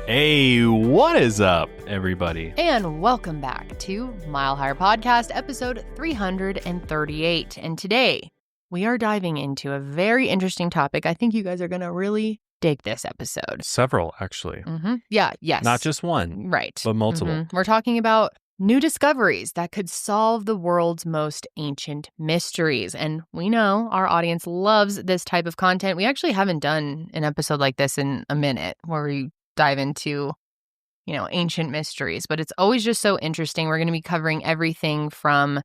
Hey, what is up, everybody? And welcome back to Mile Higher Podcast, episode 338. And today, we are diving into a very interesting topic. I think you guys are going to really dig this episode. Several, actually. Yeah, yes. Not just one. Right. But multiple. We're talking about new discoveries that could solve the world's most ancient mysteries. And we know our audience loves this type of content. We actually haven't done an episode like this in a minute where we dive into, ancient mysteries, but it's always just so interesting. We're going to be covering everything from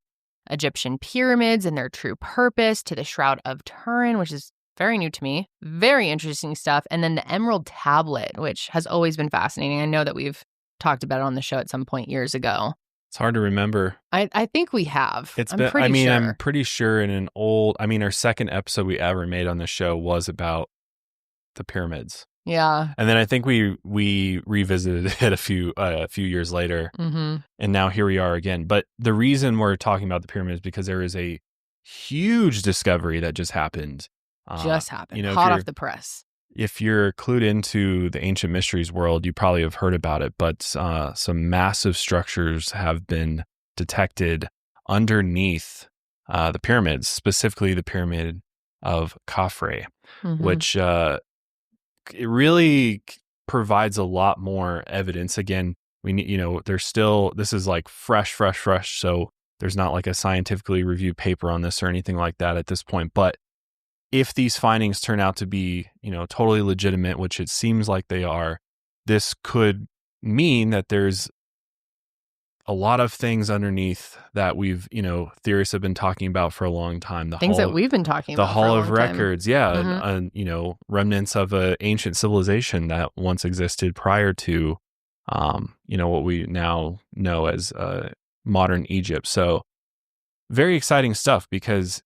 Egyptian pyramids and their true purpose to the Shroud of Turin, which is very new to me, very interesting stuff. And then the Emerald Tablet, which has always been fascinating. I know that we've talked about it on the show at some point years ago. It's hard to remember. I think we have. I'm pretty sure in our second episode we ever made on the show was about the pyramids. Yeah. And then I think we revisited it a few years later. And now here we are again. But the reason we're talking about the pyramids is because there is a huge discovery that just happened. Hot off the press. If you're clued into the ancient mysteries world, you probably have heard about it. But some massive structures have been detected underneath the pyramids, specifically the Pyramid of Khafre, which it really provides a lot more evidence. Again, we need, this is like fresh. So there's not like a scientifically reviewed paper on this or anything like that at this point. But if these findings turn out to be, totally legitimate, which it seems like they are, this could mean that there's a lot of things underneath that we've, theorists have been talking about for a long time. That we've been talking about. The Hall of Records, and remnants of an ancient civilization that once existed prior to, what we now know as modern Egypt. So very exciting stuff because,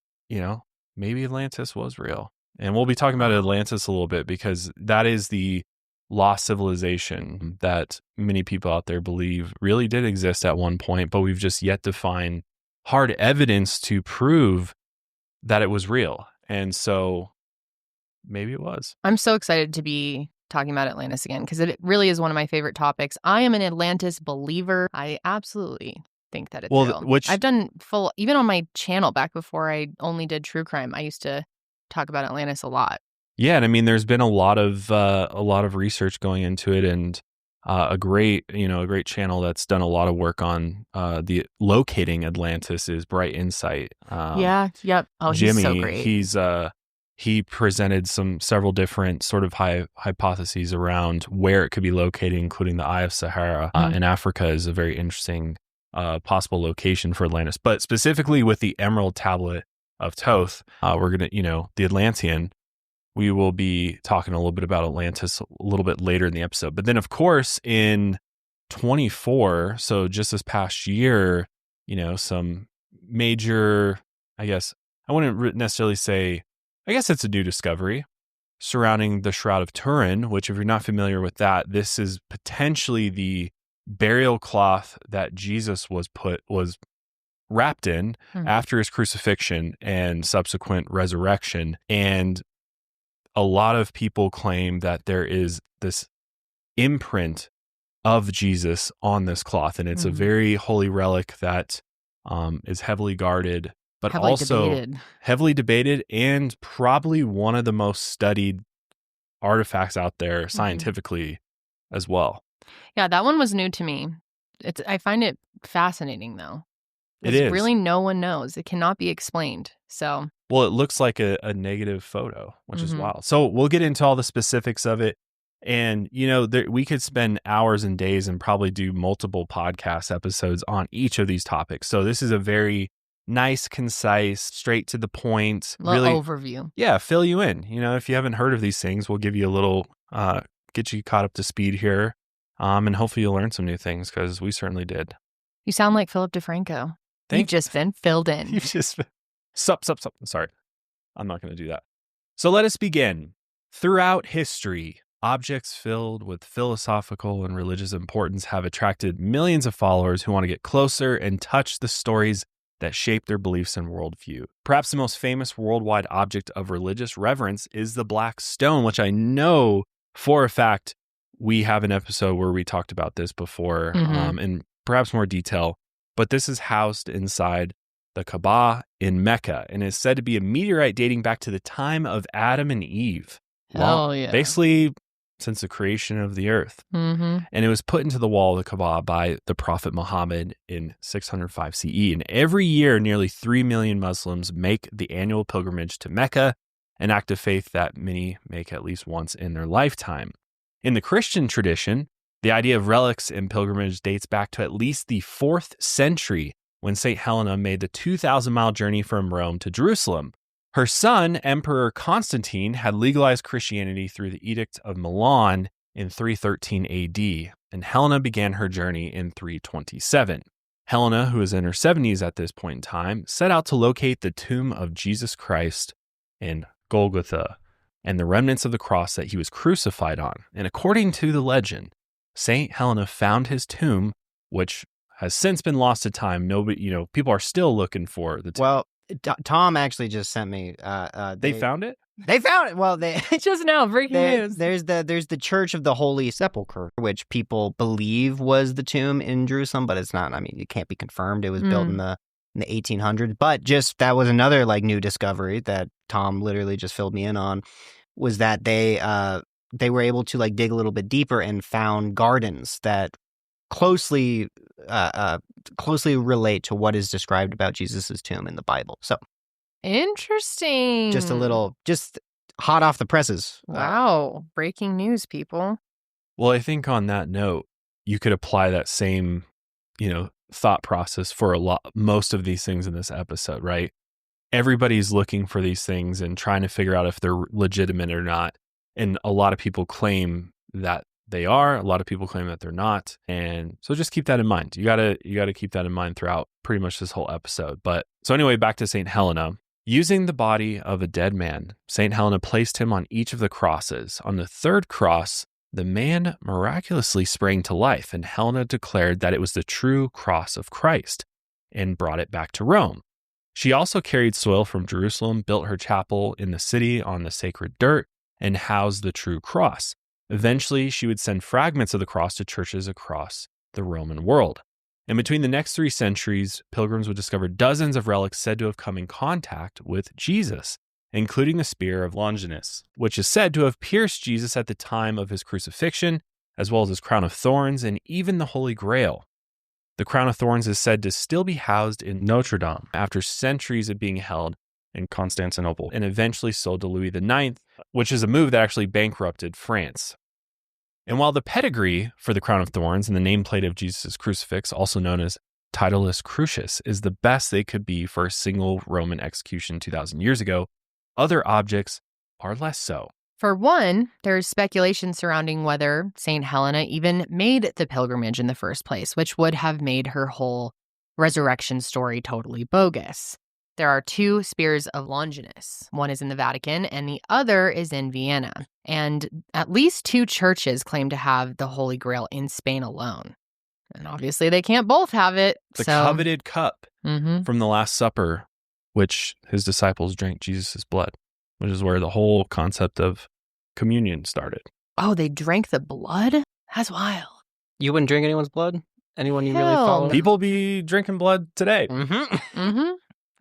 maybe Atlantis was real. And we'll be talking about Atlantis a little bit because that is the lost civilization that many people out there believe really did exist at one point, but we've just yet to find hard evidence to prove that it was real. And so maybe it was. I'm so excited to be talking about Atlantis again because it really is one of my favorite topics. I am an Atlantis believer. I absolutely think that it's real. I've done even on my channel back before I only did true crime, I used to talk about Atlantis a lot. Yeah, and there's been a lot of research going into it, and a great channel that's done a lot of work on the locating Atlantis is Bright Insight. Yep. Oh, Jimmy, he's so great. He presented several different sort of hypotheses around where it could be located, including the Eye of Sahara in Africa is a very interesting possible location for Atlantis. But specifically with the Emerald Tablet of Thoth, we're gonna the Atlantean. We will be talking a little bit about Atlantis a little bit later in the episode. But then, of course, in 24, so just this past year, some major, I guess, I wouldn't necessarily say, I guess it's a new discovery surrounding the Shroud of Turin, which if you're not familiar with that, this is potentially the burial cloth that Jesus was wrapped in after his crucifixion and subsequent resurrection. And a lot of people claim that there is this imprint of Jesus on this cloth, and it's a very holy relic that is heavily guarded, but heavily debated, and probably one of the most studied artifacts out there scientifically as well. Yeah, that one was new to me. I find it fascinating, though. It is. Really no one knows. It cannot be explained. So... Well, it looks like a negative photo, which is wild. So we'll get into all the specifics of it. And, we could spend hours and days and probably do multiple podcast episodes on each of these topics. So this is a very nice, concise, straight to the point. Really overview. Yeah, fill you in. If you haven't heard of these things, we'll give you a little, get you caught up to speed here. And hopefully you'll learn some new things because we certainly did. You sound like Philip DeFranco. You've just been filled in. You've just been... Sup. Sorry, I'm not going to do that. So let us begin. Throughout history, objects filled with philosophical and religious importance have attracted millions of followers who want to get closer and touch the stories that shape their beliefs and worldview. Perhaps the most famous worldwide object of religious reverence is the Black Stone, which I know for a fact we have an episode where we talked about this before in perhaps more detail, but this is housed inside the Kaaba in Mecca and is said to be a meteorite dating back to the time of Adam and Eve. Hell yeah. Basically, since the creation of the earth. Mm-hmm. And it was put into the wall of the Kaaba by the Prophet Muhammad in 605 CE. And every year, nearly 3 million Muslims make the annual pilgrimage to Mecca, an act of faith that many make at least once in their lifetime. In the Christian tradition, the idea of relics and pilgrimage dates back to at least the 4th century when St. Helena made the 2,000-mile journey from Rome to Jerusalem. Her son, Emperor Constantine, had legalized Christianity through the Edict of Milan in 313 AD, and Helena began her journey in 327. Helena, who was in her 70s at this point in time, set out to locate the tomb of Jesus Christ in Golgotha and the remnants of the cross that he was crucified on. And according to the legend, St. Helena found his tomb, which has since been lost to time. Nobody, people are still looking for the tomb. Well, Tom actually just sent me. They found it? They found it. Well, they just now breaking news. There's the Church of the Holy Sepulchre, which people believe was the tomb in Jerusalem, but it's not. I mean, it can't be confirmed. It was built in the 1800s. But just that was another new discovery that Tom literally just filled me in on, was that they were able to dig a little bit deeper and found gardens that closely relate to what is described about Jesus's tomb in the Bible. So interesting. Just hot off the presses. Wow. Breaking news, people. Well, I think on that note, you could apply that same, thought process for most of these things in this episode, right? Everybody's looking for these things and trying to figure out if they're legitimate or not. And a lot of people claim that they are. A lot of people claim that they're not. And so just keep that in mind. You gotta keep that in mind throughout pretty much this whole episode. But so anyway, back to St. Helena. Using the body of a dead man, St. Helena placed him on each of the crosses. On the third cross, the man miraculously sprang to life, and Helena declared that it was the true cross of Christ and brought it back to Rome. She also carried soil from Jerusalem, built her chapel in the city on the sacred dirt, and housed the true cross. Eventually, she would send fragments of the cross to churches across the Roman world. And between the next 3 centuries, pilgrims would discover dozens of relics said to have come in contact with Jesus, including the spear of Longinus, which is said to have pierced Jesus at the time of his crucifixion, as well as his crown of thorns and even the Holy Grail. The crown of thorns is said to still be housed in Notre Dame after centuries of being held in Constantinople and eventually sold to Louis IX, which is a move that actually bankrupted France. And while the pedigree for the crown of thorns and the nameplate of Jesus' crucifix, also known as Titulus Crucis, is the best they could be for a single Roman execution 2,000 years ago, other objects are less so. For one, there's speculation surrounding whether St. Helena even made the pilgrimage in the first place, which would have made her whole resurrection story totally bogus. There are 2 spears of Longinus. One is in the Vatican and the other is in Vienna. And at least 2 churches claim to have the Holy Grail in Spain alone. And obviously they can't both have it. The coveted cup from the Last Supper, which his disciples drank Jesus' blood, which is where the whole concept of communion started. Oh, they drank the blood? That's wild. You wouldn't drink anyone's blood? Anyone you really Hell follow? no. People be drinking blood today.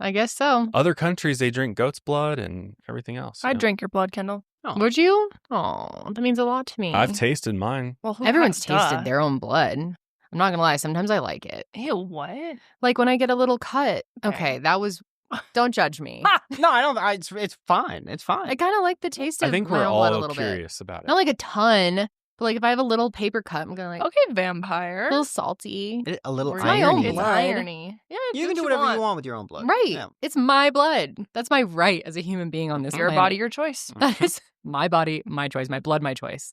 I guess so. Other countries, they drink goat's blood and everything else. I'd drink your blood, Kendall. Oh. Would you? Oh, that means a lot to me. I've tasted mine. Well, Everyone's tasted their own blood. I'm not going to lie. Sometimes I like it. Ew, what? Like when I get a little cut. Okay. Okay, that was... Don't judge me. No, I don't. It's fine. It's fine. I kind of like the taste of I think my we're own blood a all little curious about bit. it. Not like a ton, but like if I have a little paper cut, I'm going to like... Okay, vampire. A little salty. A little It's my own irony. It's blood. irony. Yeah, You can do whatever you want with your own blood. Right. Yeah. It's my blood. That's my right as a human being on this Your planet. body, your choice. That is my body, my choice. My blood, my choice.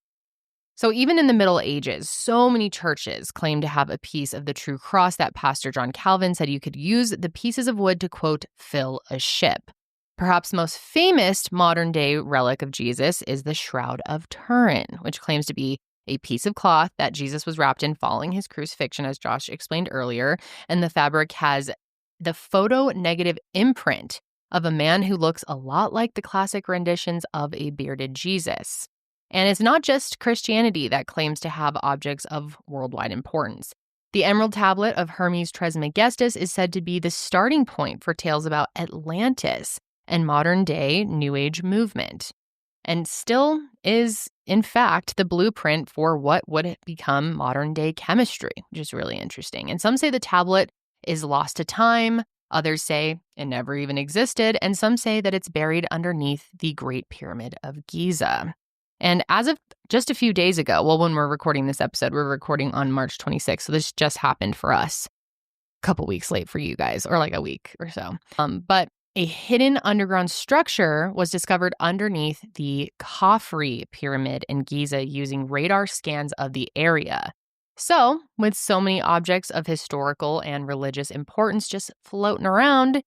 So even in the Middle Ages, so many churches claim to have a piece of the true cross that Pastor John Calvin said you could use the pieces of wood to, quote, fill a ship. Perhaps most famous modern-day relic of Jesus is the Shroud of Turin, which claims to be a piece of cloth that Jesus was wrapped in following his crucifixion, as Josh explained earlier, and the fabric has the photo-negative imprint of a man who looks a lot like the classic renditions of a bearded Jesus. And it's not just Christianity that claims to have objects of worldwide importance. The Emerald Tablet of Hermes Trismegistus is said to be the starting point for tales about Atlantis and modern-day New Age movement, and still is, in fact, the blueprint for what would become modern-day chemistry, which is really interesting. And some say the tablet is lost to time, others say it never even existed, and some say that it's buried underneath the Great Pyramid of Giza. And as of just a few days ago, well, when we're recording this episode, we're recording on March 26th, so this just happened for us. A couple weeks late for you guys, or like a week or so. But a hidden underground structure was discovered underneath the Khafre Pyramid in Giza using radar scans of the area. So, with so many objects of historical and religious importance just floating around,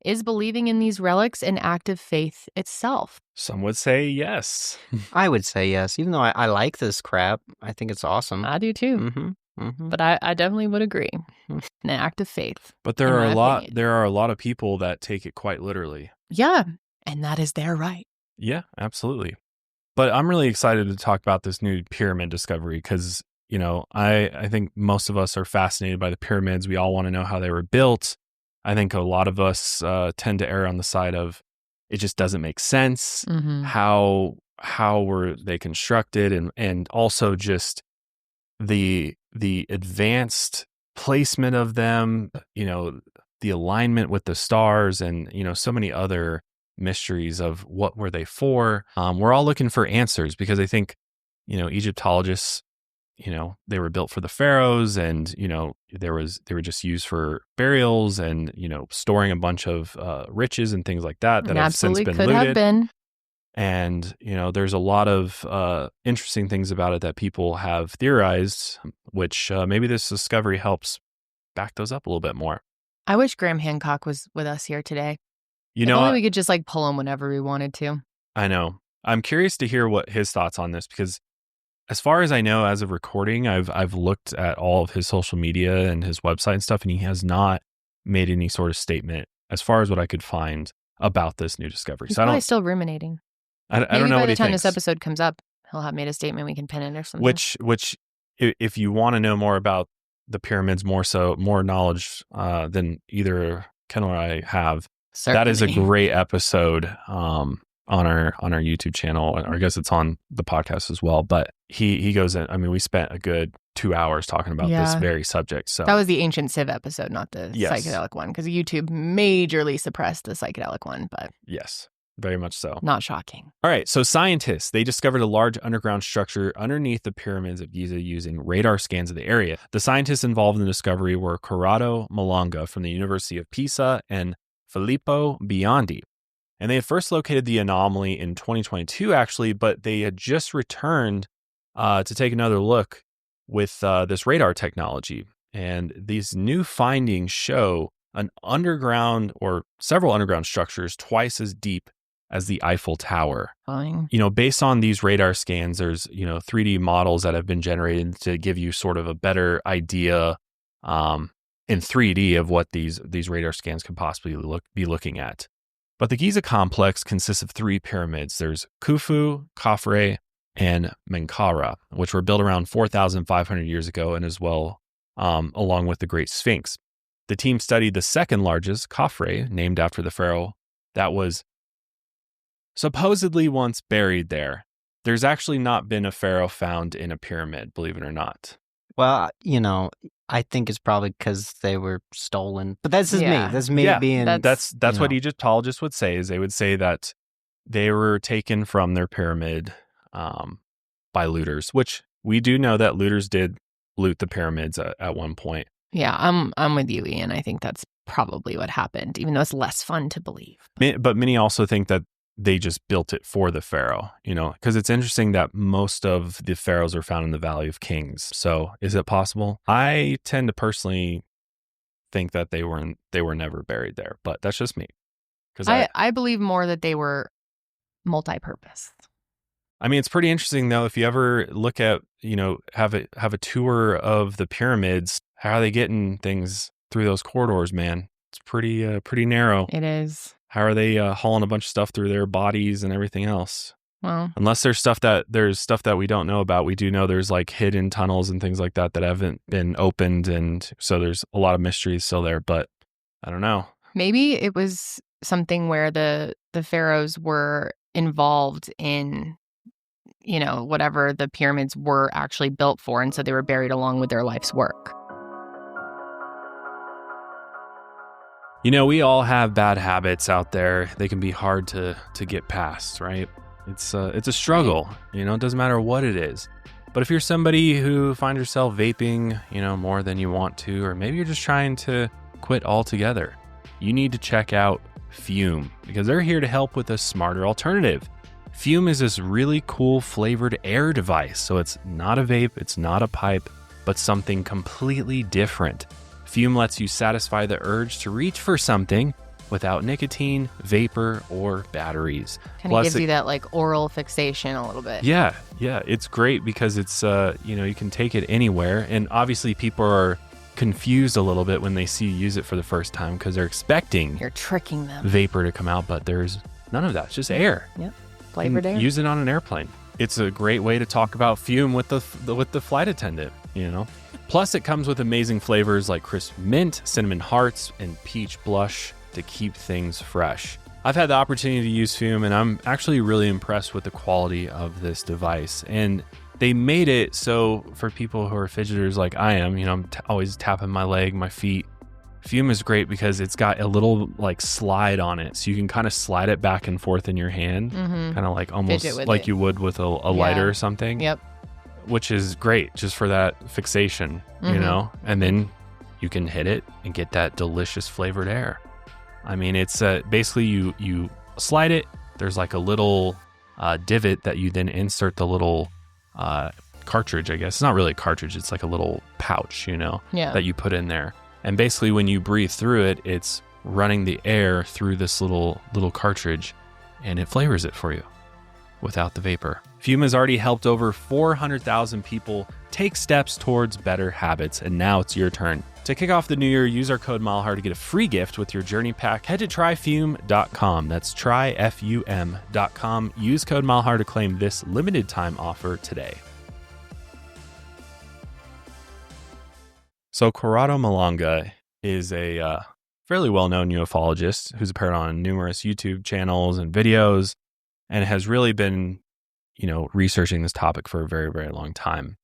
is believing in these relics an act of faith itself? Some would say yes. I would say yes. Even though I like this crap, I think it's awesome. I do too. Mm-hmm. Mm-hmm. But I definitely would agree. An act of faith. But there are a lot of people that take it quite literally. Yeah, and that is their right. Yeah, absolutely. But I'm really excited to talk about this new pyramid discovery because, you know, I think most of us are fascinated by the pyramids. We all want to know how they were built. I think a lot of us tend to err on the side of it just doesn't make sense. Mm-hmm. How were they constructed, and also just the advanced placement of them, you know, the alignment with the stars, and, you know, so many other mysteries of what were they for. We're all looking for answers because I think, you know, Egyptologists, you know, they were built for the pharaohs, and, you know, they were just used for burials and, you know, storing a bunch of riches and things like that have since been looted. Have been. And, you know, there's a lot of interesting things about it that people have theorized, which maybe this discovery helps back those up a little bit more. I wish Graham Hancock was with us here today. You know, only we could just like pull him whenever we wanted to. I know. I'm curious to hear what his thoughts on this, because as far as I know, as of recording, I've looked at all of his social media and his website and stuff, and he has not made any sort of statement as far as what I could find about this new discovery. He's probably still ruminating. I don't know what he thinks. Maybe by the time this episode comes up, he'll have made a statement. We can pin it or something. Which, if you want to know more about the pyramids, more knowledge than either Ken or I have, certainly, that is a great episode on our YouTube channel, or I guess it's on the podcast as well. But he goes in. I mean, we spent a good 2 hours talking about this very subject. So that was the ancient Civ episode, not the psychedelic one, because YouTube majorly suppressed the psychedelic one. But yes. Very much so. Not shocking. All right. So scientists, they discovered a large underground structure underneath the pyramids of Giza using radar scans of the area. The scientists involved in the discovery were Corrado Malonga from the University of Pisa and Filippo Biondi. And they had first located the anomaly in 2022, actually, but they had just returned to take another look with this radar technology. And these new findings show an underground, or several underground structures twice as deep as the Eiffel Tower. Fine. You know, based on these radar scans, there's, you know, 3D models that have been generated to give you sort of a better idea in 3D of what these radar scans could possibly be looking at. But the Giza complex consists of 3 pyramids. There's Khufu, Khafre, and Menkaure, which were built around 4,500 years ago, and as well along with the Great Sphinx. The team studied the second largest, Khafre, named after the pharaoh that was supposedly once buried there. There's actually not been a pharaoh found in a pyramid, believe it or not. Well, you know, I think it's probably because they were stolen. But that's just me. That's me being... That's what Egyptologists would say, is they would say that they were taken from their pyramid by looters, which we do know that looters did loot the pyramids at one point. Yeah, I'm with you, Ian. I think that's probably what happened, even though it's less fun to believe. But many also think that they just built it for the pharaoh, you know, because it's interesting that most of the pharaohs are found in the Valley of Kings. So is it possible? I tend to personally think that they were never buried there, but that's just me. Because I believe more that they were multi-purpose. I mean, it's pretty interesting though. If you ever look at, you know, have a tour of the pyramids, how are they getting things through those corridors, man? It's pretty narrow. It is. How are they hauling a bunch of stuff through their bodies and everything else? Well, unless there's stuff that we don't know about. We do know there's like hidden tunnels and things like that haven't been opened, and so there's a lot of mysteries still there. But I don't know. maybe it was something where the pharaohs were involved in, whatever the pyramids were actually built for, and so they were buried along with their life's work. We all have bad habits out there. They can be hard to get past, right? It's a struggle, it doesn't matter what it is. But if you're somebody who finds yourself vaping, more than you want to, or maybe you're just trying to quit altogether, you need to check out Fume, because they're here to help with a smarter alternative. Fume is this really cool flavored air device. So it's not a vape, it's not a pipe, but something completely different. Fume lets you satisfy the urge to reach for something without nicotine, vapor, or batteries. Kind of gives you that like oral fixation a little bit. Yeah. It's great because it's, you can take it anywhere. And obviously people are confused a little bit when they see you use it for the first time because they're expecting you're tricking them. Vapor to come out, but there's none of that. It's just air. Yep. Flavored air. Use it on an airplane. It's a great way to talk about Fume with the flight attendant, Plus, it comes with amazing flavors like crisp mint, cinnamon hearts, and peach blush to keep things fresh. I've had the opportunity to use Fume, and I'm actually really impressed with the quality of this device. And they made it so for people who are fidgeters like I am, I'm always tapping my leg, my feet. Fume is great because it's got a little like slide on it. So you can kind of slide it back and forth in your hand, kind of like almost like you would with a lighter or something. Yep. Which is great just for that fixation, and then you can hit it and get that delicious flavored air. I mean, it's basically you slide it. There's like a little divot that you then insert the little cartridge, I guess. It's not really a cartridge. It's like a little pouch, that you put in there. And basically when you breathe through it, it's running the air through this little cartridge, and it flavors it for you without the vapor. Fume has already helped over 400,000 people take steps towards better habits, and now it's your turn. To kick off the new year, use our code MileHard to get a free gift with your journey pack. Head to tryfume.com. That's tryfum.com. Use code MileHard to claim this limited time offer today. So Corrado Malanga is a fairly well-known ufologist who's appeared on numerous YouTube channels and videos, and has really been, researching this topic for a very, very long time,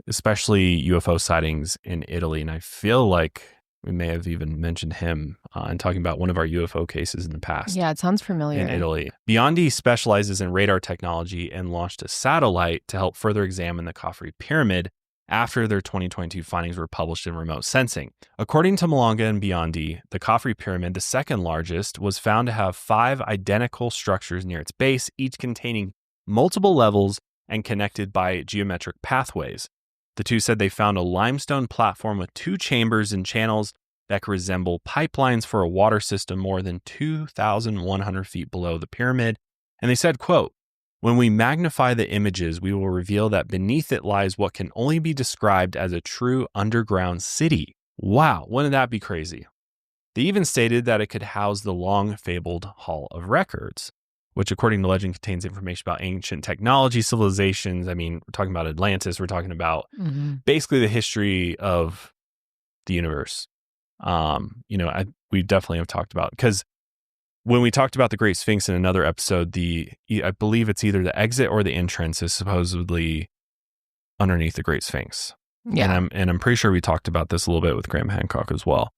especially UFO sightings in Italy. And I feel like we may have even mentioned him in talking about one of our UFO cases in the past. Yeah, it sounds familiar. In Italy. Biondi specializes in radar technology and launched a satellite to help further examine the Khafre Pyramid after their 2022 findings were published in Remote Sensing. According to Malanga and Biondi, the Khafre Pyramid, the second largest, was found to have 5 identical structures near its base, each containing multiple levels and connected by geometric pathways. The two said they found a limestone platform with 2 chambers and channels that could resemble pipelines for a water system more than 2,100 feet below the pyramid. And they said, quote, "When we magnify the images, we will reveal that beneath it lies what can only be described as a true underground city." Wow, wouldn't that be crazy? They even stated that it could house the long-fabled Hall of Records, which according to legend contains information about ancient technology, civilizations. I mean, we're talking about Atlantis. We're talking about basically the history of the universe. We definitely have talked about, because when we talked about the Great Sphinx in another episode, I believe it's either the exit or the entrance is supposedly underneath the Great Sphinx. Yeah. And I'm pretty sure we talked about this a little bit with Graham Hancock as well.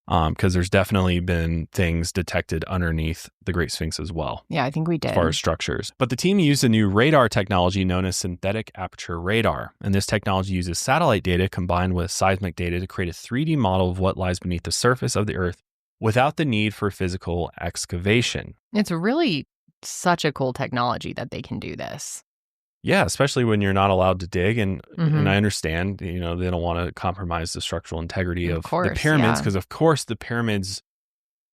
Because there's definitely been things detected underneath the Great Sphinx as well. Yeah, I think we did. As far as structures. But the team used a new radar technology known as synthetic aperture radar. And this technology uses satellite data combined with seismic data to create a 3D model of what lies beneath the surface of the Earth without the need for physical excavation. It's really such a cool technology that they can do this. Yeah, especially when you're not allowed to dig. And I understand, they don't want to compromise the structural integrity of the pyramids, because of course the pyramids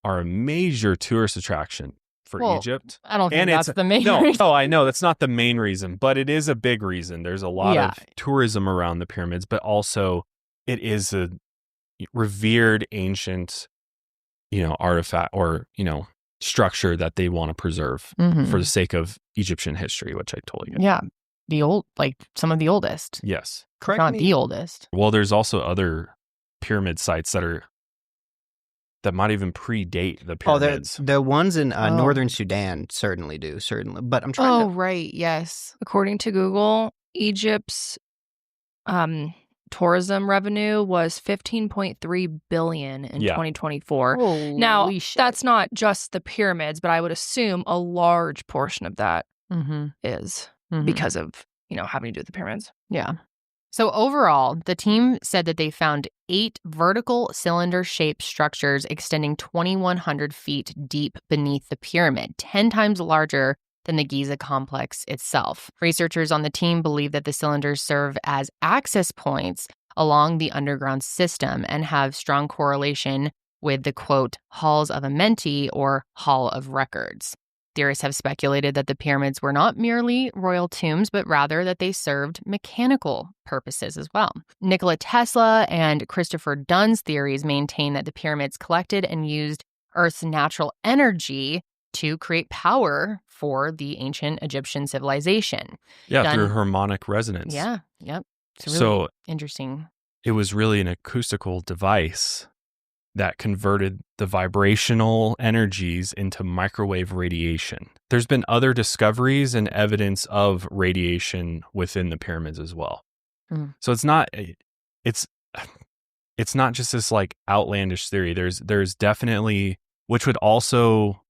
are a major tourist attraction for Egypt. I don't think that's the main reason. No, I know that's not the main reason, but it is a big reason. There's a lot of tourism around the pyramids, but also it is a revered ancient, artifact, or, structure that they want to preserve for the sake of Egyptian history, which I totally get. Yeah. Some of the oldest. Yes. Correct. Not the oldest. Well, there's also other pyramid sites that might even predate the pyramids. The ones in northern Sudan certainly do, But I'm trying to... right. Yes. According to Google, Egypt's tourism revenue was $15.3 billion in 2024. Holy now, shit. That's not just the pyramids, but I would assume a large portion of that is because of, having to do with the pyramids. Yeah. So overall, the team said that they found 8 vertical cylinder-shaped structures extending 2,100 feet deep beneath the pyramid, 10 times larger than the Giza complex itself. Researchers on the team believe that the cylinders serve as access points along the underground system and have strong correlation with the, quote, halls of Amenti or Hall of Records. Theorists have speculated that the pyramids were not merely royal tombs, but rather that they served mechanical purposes as well. Nikola Tesla and Christopher Dunn's theories maintain that the pyramids collected and used Earth's natural energy to create power for the ancient Egyptian civilization. Yeah, through harmonic resonance. Yeah, yep. It's really interesting. It was really an acoustical device that converted the vibrational energies into microwave radiation. There's been other discoveries and evidence of radiation within the pyramids as well. So it's not just this like outlandish theory. There's definitely, which would also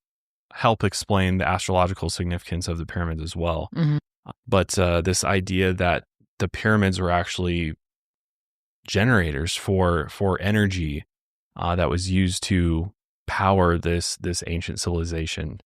help explain the astrological significance of the pyramids as well. But this idea that the pyramids were actually generators for energy that was used to power this ancient civilization.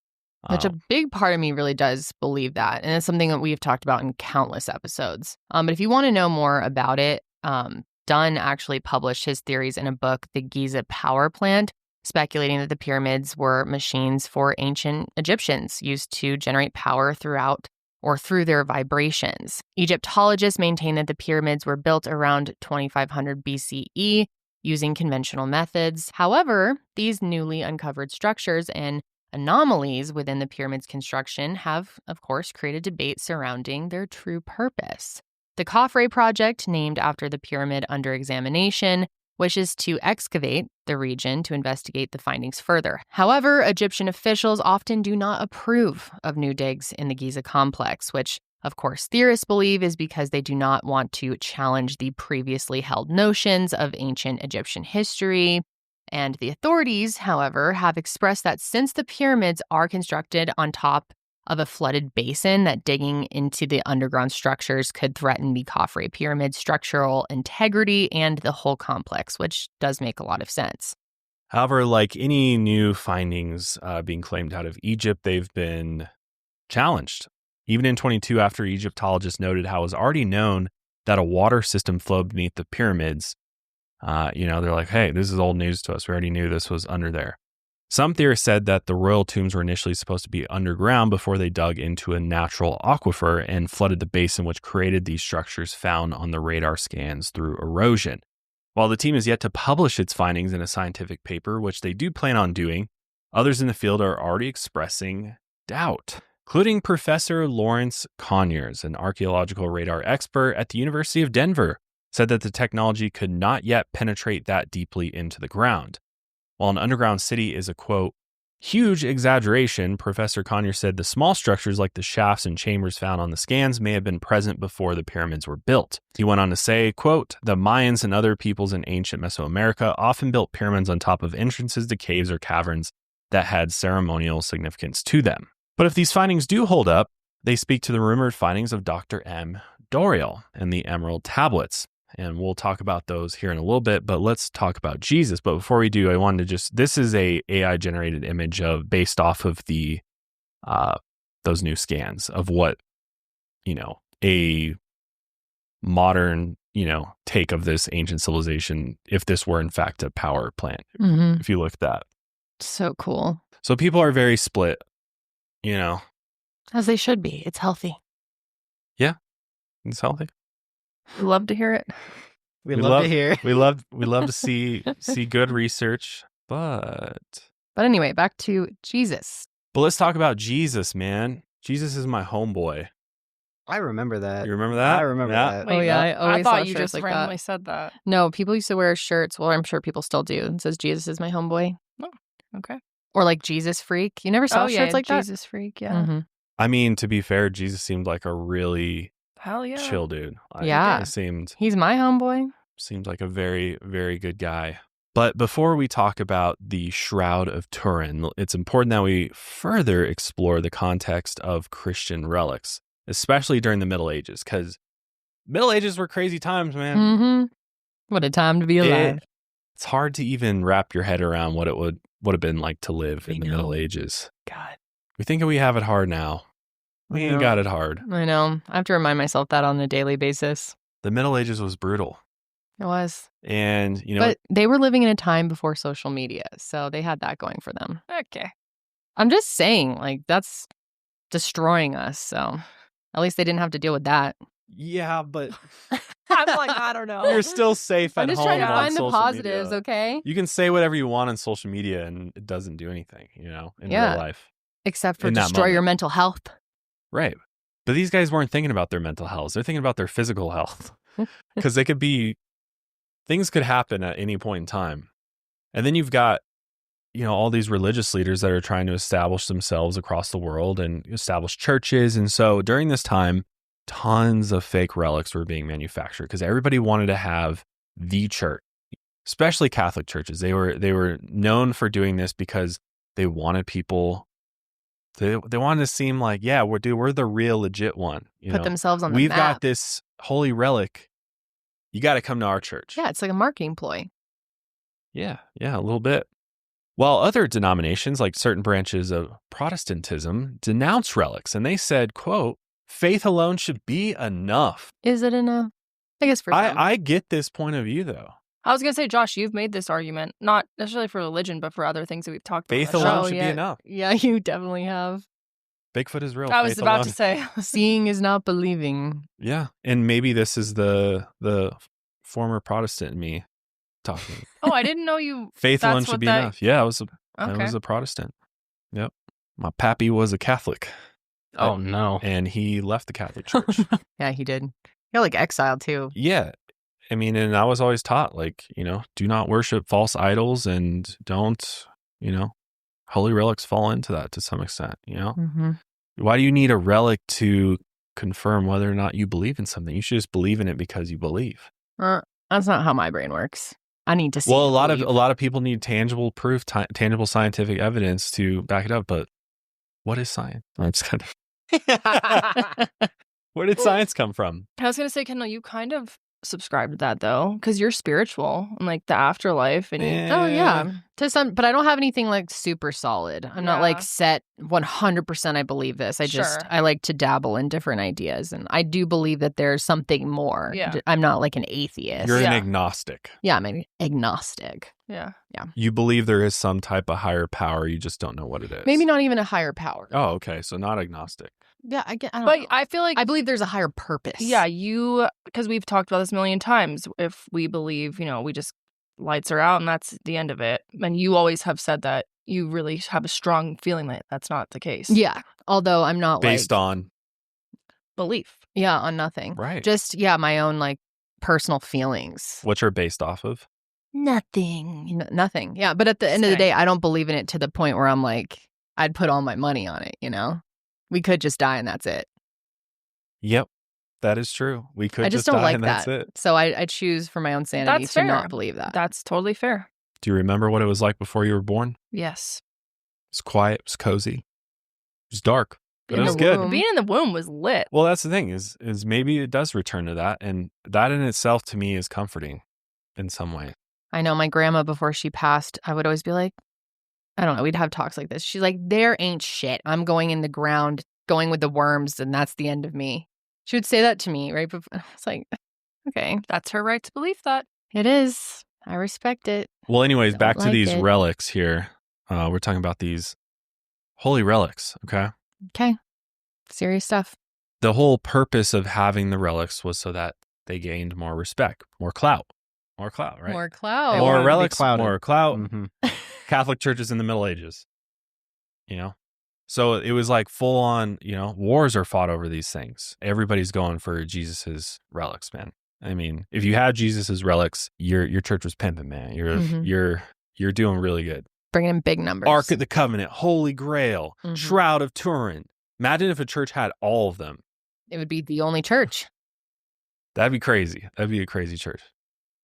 Which a big part of me really does believe that. And it's something that we've talked about in countless episodes. But if you want to know more about it, Dunn actually published his theories in a book, The Giza Power Plant, speculating that the pyramids were machines for ancient Egyptians used to generate power through their vibrations. Egyptologists maintain that the pyramids were built around 2500 BCE using conventional methods. However, these newly uncovered structures and anomalies within the pyramid's construction have, of course, created debate surrounding their true purpose. The Khafre Project, named after the pyramid under examination, wishes to excavate the region to investigate the findings further. However, Egyptian officials often do not approve of new digs in the Giza complex, which, of course, theorists believe is because they do not want to challenge the previously held notions of ancient Egyptian history. And the authorities, however, have expressed that since the pyramids are constructed on top of a flooded basin, that digging into the underground structures could threaten the Khafre pyramid's structural integrity and the whole complex, which does make a lot of sense. However, like any new findings being claimed out of Egypt, they've been challenged. Even in 22, after Egyptologists noted how it was already known that a water system flowed beneath the pyramids, they're like, hey, this is old news to us. We already knew this was under there. Some theorists said that the royal tombs were initially supposed to be underground before they dug into a natural aquifer and flooded the basin, which created these structures found on the radar scans through erosion. While the team is yet to publish its findings in a scientific paper, which they do plan on doing, others in the field are already expressing doubt, including Professor Lawrence Conyers, an archaeological radar expert at the University of Denver, said that the technology could not yet penetrate that deeply into the ground. While an underground city is a, quote, huge exaggeration, Professor Conyers said the small structures like the shafts and chambers found on the scans may have been present before the pyramids were built. He went on to say, quote, the Mayans and other peoples in ancient Mesoamerica often built pyramids on top of entrances to caves or caverns that had ceremonial significance to them. But if these findings do hold up, they speak to the rumored findings of Dr. M. Doriel and the Emerald Tablets. And we'll talk about those here in a little bit, but let's talk about Jesus. But before we do, I wanted to this is a AI generated image based off of the, those new scans of what, a modern, take of this ancient civilization, if this were in fact a power plant, if you look at that. So cool. So people are very split, As they should be. It's healthy. Yeah, it's healthy. We love to hear it. We love to hear. We love to see good research, but But anyway, back to Jesus. But let's talk about Jesus, man. Jesus is my homeboy. I remember that. You remember that? I remember that. Wait, I always thought saw you shirts just like randomly that. said that. No, people used to wear shirts. Well, I'm sure people still do. It says Jesus is my homeboy. Oh, okay. Or like Jesus freak. You never saw shirts like Jesus freak, yeah. that? Mm-hmm. I mean, to be fair, Jesus seemed like a really Hell yeah. chill dude. Yeah. He seemed He's my homeboy. like a very, very good guy. But before we talk about the Shroud of Turin, it's important that we further explore the context of Christian relics, especially during the Middle Ages, because Middle Ages were crazy times, man. Mm-hmm. What a time to be alive. It's hard to even wrap your head around what it would have been like to live in the Middle Ages. God. We think we have it hard now. We ain't got it hard. I know. I have to remind myself that on a daily basis. The Middle Ages was brutal. It was. And, but they were living in a time before social media, so they had that going for them. Okay. I'm just saying, like, that's destroying us, so at least they didn't have to deal with that. Yeah, but I'm like, I don't know. you're still safe at home. I'm just trying to find the social positives, media. okay? You can say whatever you want on social media and it doesn't do anything, in real life. Except for in that destroy your moment. mental health. Right. But these guys weren't thinking about their mental health. They're thinking about their physical health. Because things could happen at any point in time. And then you've got, all these religious leaders that are trying to establish themselves across the world and establish churches. And so during this time, tons of fake relics were being manufactured because everybody wanted to have the church, especially Catholic churches. They were known for doing this because they wanted people. They wanted to seem like, yeah, we're the real legit one. Put themselves on the We've map. got this holy relic. You got to come to our church. Yeah, it's like a marketing ploy. Yeah, a little bit. While other denominations, like certain branches of Protestantism, denounce relics, and they said, quote, faith alone should be enough. Is it enough? I guess for some. I get this point of view, though. I was going to say, Josh, you've made this argument, not necessarily for religion, but for other things that we've talked about. Faith on the alone show. should be enough. Yeah, you definitely have. Bigfoot is real. I was Faith about alone. to say. Seeing is not believing. Yeah, and maybe this is the former Protestant in me talking. Oh, I didn't know you. Faith that's alone what should be that- enough. Yeah, I was Okay. a Protestant. Yep. My pappy was a Catholic. Oh, no. And he left the Catholic Church. Yeah, he did. You're like exiled too. Yeah. I mean, and I was always taught, like, do not worship false idols and don't, holy relics fall into that to some extent, Mm-hmm. Why do you need a relic to confirm whether or not you believe in something? You should just believe in it because you believe. That's not how my brain works. I need to see. Well, a believe. lot of people need tangible proof, tangible scientific evidence to back it up. But what is science? I'm just kind of. Where did science come from? I was going to say, Kendall, you kind of subscribe to that, though, because you're spiritual and like the afterlife. And Oh, yeah. To some, but I don't have anything like super solid. I'm not like set 100% I believe this. I like to dabble in different ideas. And I do believe that there's something more. Yeah. I'm not like an atheist. You're an agnostic. Yeah, I'm an agnostic. Yeah. You believe there is some type of higher power. You just don't know what it is. Maybe not even a higher power. Oh, okay. So not agnostic. Yeah, I don't But know. I feel like I believe there's a higher purpose. Yeah, because we've talked about this a million times. If we believe, we just lights are out and that's the end of it. And you always have said that you really have a strong feeling that that's not the case. Yeah. Although I'm not Based on belief. Yeah, on nothing. Right. Just, my own like personal feelings. Which are based off of? Nothing. Nothing. Yeah. But at the end of the day, I don't believe in it to the point where I'm like, I'd put all my money on it, We could just die and that's it. Yep. That is true. We could I just die don't like and that. that's it. So I choose for my own sanity That's to fair. not believe that. That's totally fair. Do you remember what it was like before you were born? Yes. It was quiet. It was cozy. It was dark. But it In was the good. womb. Being in the womb was lit. Well, that's the thing is maybe it does return to that. And that in itself to me is comforting in some way. I know my grandma, before she passed, I would always be like, I don't know, we'd have talks like this. She's like, there ain't shit. I'm going in the ground, going with the worms, and that's the end of me. She would say that to me, right? It's like, okay. That's her right to believe that. It is. I respect it. Well, anyways, Don't back to like these it. relics here. We're talking about these holy relics, okay? Okay. Serious stuff. The whole purpose of having the relics was so that they gained more respect, more clout, right? More clout. They wanted More to be relics, clouted. more clout. Mhm. Catholic churches in the Middle Ages. So it was like full on, wars are fought over these things. Everybody's going for Jesus's relics, man. I mean, if you had Jesus's relics, your church was pimping, man. You're doing really good. Bringing in big numbers. Ark of the Covenant, Holy Grail, Shroud of Turin. Imagine if a church had all of them. It would be the only church. That'd be crazy. That'd be a crazy church.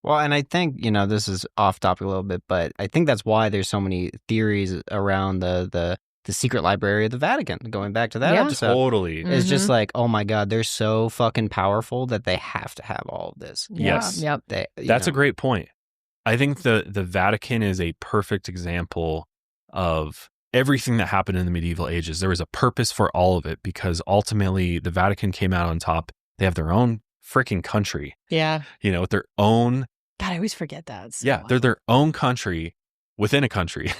Well, and I think, this is off topic a little bit, but I think that's why there's so many theories around the secret library of the Vatican, going back to that episode. Totally. It's just like, oh my God, they're so fucking powerful that they have to have all of this. Yes. Yep. That's a great point. I think the Vatican is a perfect example of everything that happened in the medieval ages. There was a purpose for all of it because ultimately the Vatican came out on top. They have their own freaking country. Yeah. With their own. God, I always forget that. They're their own country within a country.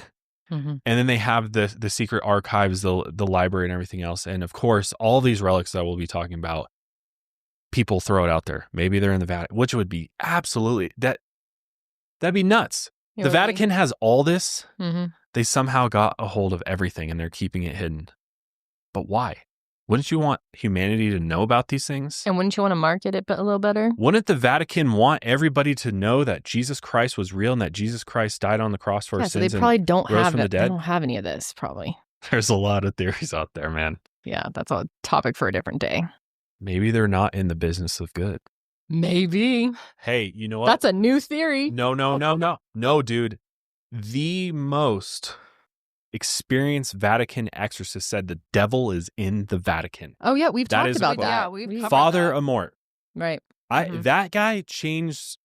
And then they have the secret archives, the library and everything else. And of course, all these relics that we'll be talking about, people throw it out there. Maybe they're in the Vatican, which would be absolutely, that'd be nuts. The Vatican has all this. They somehow got a hold of everything and they're keeping it hidden. But why? Wouldn't you want humanity to know about these things? And wouldn't you want to market it a little better? Wouldn't the Vatican want everybody to know that Jesus Christ was real and that Jesus Christ died on the cross for our sins? So they probably don't rose have from it. the dead? They don't have any of this, probably. There's a lot of theories out there, man. Yeah, that's a topic for a different day. Maybe they're not in the business of good. Maybe. Hey, you know what? That's a new theory. No, dude. The most experienced Vatican exorcist said the devil is in the Vatican. Oh yeah, we've talked about that. Yeah, we've covered Father that. Amort. Right. That guy changed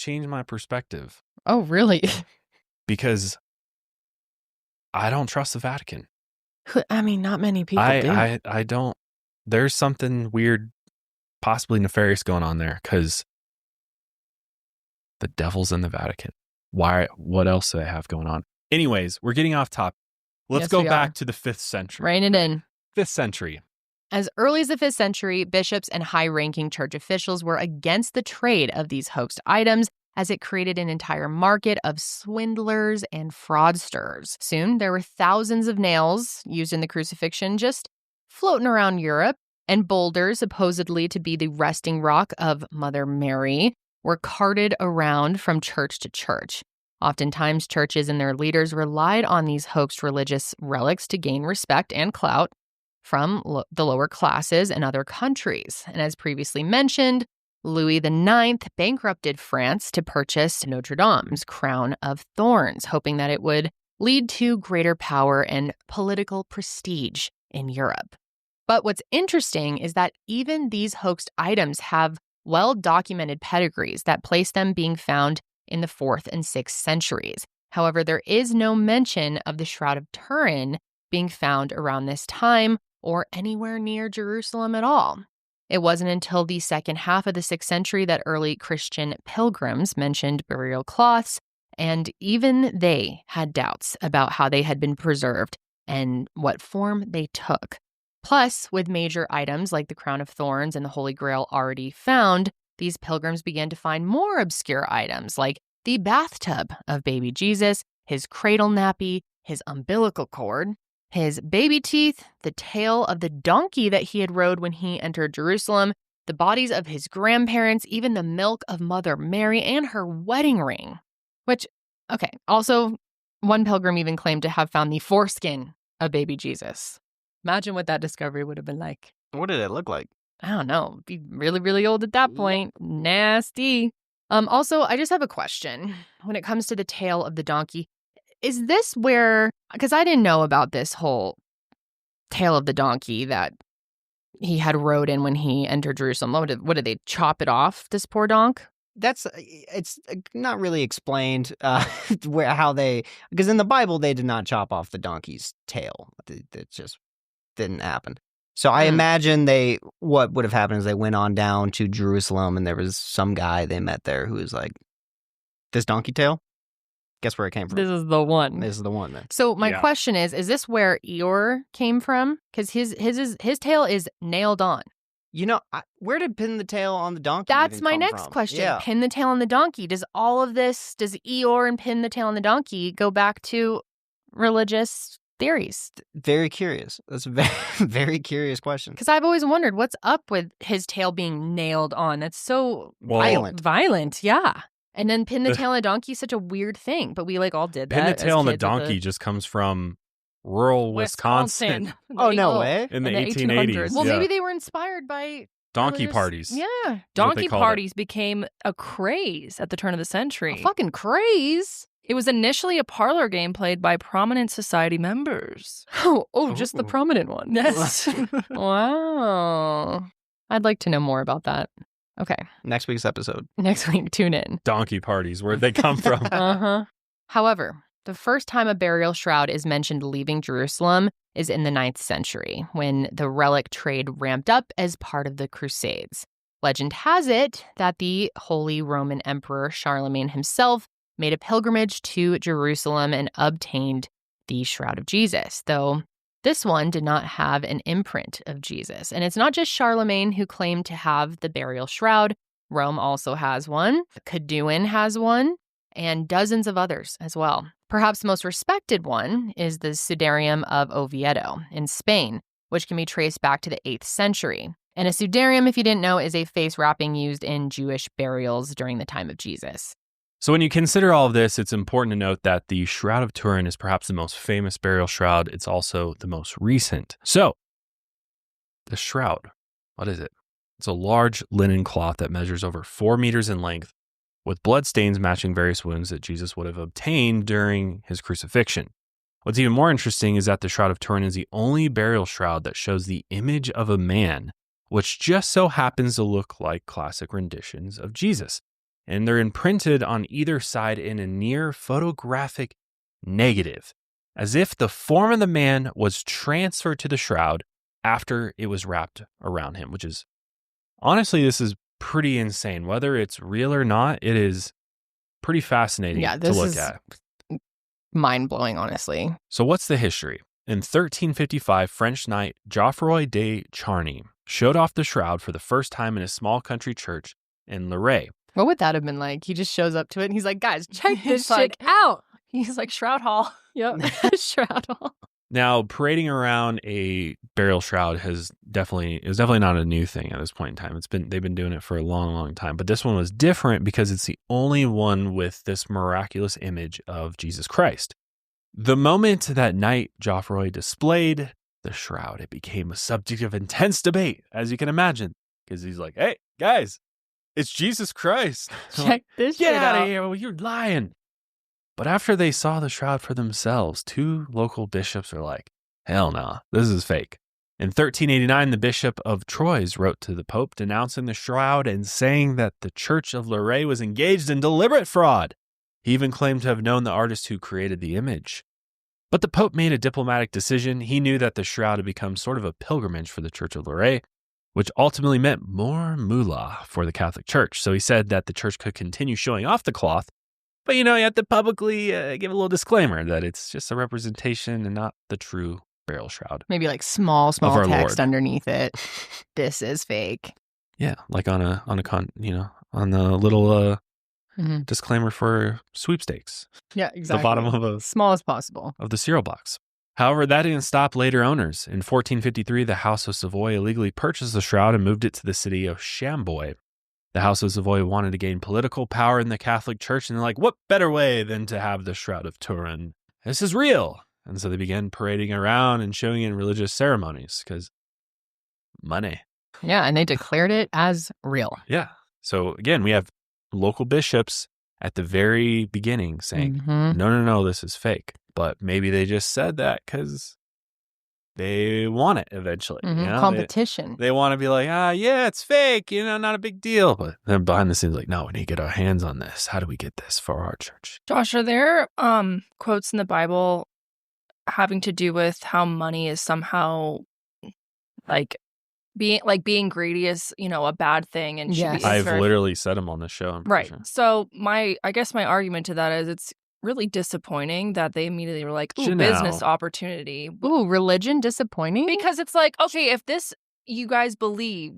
my perspective. Oh, really? Because I don't trust the Vatican. I mean, not many people do. I don't. There's something weird, possibly nefarious going on there because the devil's in the Vatican. Why? What else do they have going on? Anyways, we're getting off topic. Let's go back to the 5th century. Rein it in. 5th century. As early as the 5th century, bishops and high-ranking church officials were against the trade of these hoaxed items as it created an entire market of swindlers and fraudsters. Soon, there were thousands of nails used in the crucifixion just floating around Europe, and boulders supposedly to be the resting rock of Mother Mary were carted around from church to church. Oftentimes, churches and their leaders relied on these hoaxed religious relics to gain respect and clout from the lower classes in other countries. And as previously mentioned, Louis IX bankrupted France to purchase Notre Dame's crown of thorns, hoping that it would lead to greater power and political prestige in Europe. But what's interesting is that even these hoaxed items have well-documented pedigrees that place them being found in the 4th and 6th centuries. However, there is no mention of the Shroud of Turin being found around this time or anywhere near Jerusalem at all. It wasn't until the second half of the 6th century that early Christian pilgrims mentioned burial cloths, and even they had doubts about how they had been preserved and what form they took. Plus, with major items like the crown of thorns and the Holy Grail already found, these pilgrims began to find more obscure items like the bathtub of baby Jesus, his cradle nappy, his umbilical cord, his baby teeth, the tail of the donkey that he had rode when he entered Jerusalem, the bodies of his grandparents, even the milk of Mother Mary, and her wedding ring. Which, okay, also, one pilgrim even claimed to have found the foreskin of baby Jesus. Imagine what that discovery would have been like. What did it look like? I don't know. Be really, really old at that point. Nasty. Also, I just have a question. When it comes to the tail of the donkey, is this where, because I didn't know about this whole tail of the donkey that he had rode in when he entered Jerusalem. What did they chop it off, this poor donk? It's not really explained because in the Bible they did not chop off the donkey's tail. It just didn't happen. So I imagine what would have happened is they went on down to Jerusalem and there was some guy they met there who was like, this donkey tail? Guess where it came from? This is the one. This is the one then. So my question is this where Eeyore came from? Because his tail is nailed on. Where did pin the tail on the donkey That's even my come next from? question. Yeah. Pin the tail on the donkey. Does Eeyore and pin the tail on the donkey go back to religious theories? Very curious. That's a very, very curious question. Because I've always wondered what's up with his tail being nailed on. That's so violent. Yeah. And then pin the tail on a donkey is such a weird thing, but we all did that. Pin the tail on the kids donkey just comes from rural Wisconsin. Oh, no way. In the 1880s. Well, yeah. maybe they were inspired by Donkey religious- parties. Yeah. Donkey parties became a craze at the turn of the century. A fucking craze. It was initially a parlor game played by prominent society members. Oh, just the prominent one. Yes. Wow. I'd like to know more about that. Okay. Next week's episode. Next week, tune in. Donkey parties, where'd they come from? Uh-huh. However, the first time a burial shroud is mentioned leaving Jerusalem is in the 9th century, when the relic trade ramped up as part of the Crusades. Legend has it that the Holy Roman Emperor Charlemagne himself made a pilgrimage to Jerusalem and obtained the Shroud of Jesus, though this one did not have an imprint of Jesus. And it's not just Charlemagne who claimed to have the burial shroud. Rome also has one. Cadouin has one, and dozens of others as well. Perhaps the most respected one is the Sudarium of Oviedo in Spain, which can be traced back to the 8th century. And a sudarium, if you didn't know, is a face wrapping used in Jewish burials during the time of Jesus. So when you consider all of this, it's important to note that the Shroud of Turin is perhaps the most famous burial shroud. It's also the most recent. So, the shroud, what is it? It's a large linen cloth that measures over 4 meters in length, with blood stains matching various wounds that Jesus would have obtained during his crucifixion. What's even more interesting is that the Shroud of Turin is the only burial shroud that shows the image of a man, which just so happens to look like classic renditions of Jesus. And they're imprinted on either side in a near photographic negative, as if the form of the man was transferred to the shroud after it was wrapped around him, which is, honestly, this is pretty insane. Whether it's real or not, it is pretty fascinating to look at. Mind-blowing, honestly. So what's the history? In 1355, French knight Geoffroy de Charny showed off the shroud for the first time in a small country church in Lorraine. What would that have been like? He just shows up to it and he's like, guys, check this He's shit out. He's like Shroud Hall. Yep. Shroud Hall. Now, parading around a burial shroud is definitely not a new thing at this point in time. They've been doing it for a long, long time. But this one was different because it's the only one with this miraculous image of Jesus Christ. The moment that knight Geoffroy displayed the shroud, it became a subject of intense debate, as you can imagine, because he's like, "Hey, guys, it's Jesus Christ. Check this shit Get out out. of here. Well, you're lying." But after they saw the shroud for themselves, 2 local bishops are like, "Hell no, this is fake." In 1389, the Bishop of Troyes wrote to the Pope denouncing the shroud and saying that the Church of Lorraine was engaged in deliberate fraud. He even claimed to have known the artist who created the image. But the Pope made a diplomatic decision. He knew that the shroud had become sort of a pilgrimage for the Church of Lorraine, which ultimately meant more moolah for the Catholic Church. So he said that the church could continue showing off the cloth, but you have to publicly give a little disclaimer that it's just a representation and not the true burial shroud. Maybe like small our text Lord. underneath it. This is fake. Yeah, like on the little disclaimer for sweepstakes, Yeah, exactly. the bottom of Small as possible. the cereal box. However, that didn't stop later owners. In 1453, the House of Savoy illegally purchased the shroud and moved it to the city of Chambord. The House of Savoy wanted to gain political power in the Catholic Church, and they're like, what better way than to have the Shroud of Turin? This is real. And so they began parading around and showing it in religious ceremonies because money. Yeah, and they declared it as real. Yeah. So again, we have local bishops at the very beginning saying, no, this is fake. But maybe they just said that because they want it eventually. Competition. They want to be like, yeah, it's fake, not a big deal. But then behind the scenes, like, no, we need to get our hands on this. How do we get this for our church? Josh, are there quotes in the having to do with how money is somehow being greedy is, a bad thing and should be I've literally said them on the show. I'm right. sure. So I guess my argument to that is it's really disappointing that they immediately were like, ooh, Janelle. business opportunity. Ooh, religion disappointing? Because it's like, okay, if this you guys believe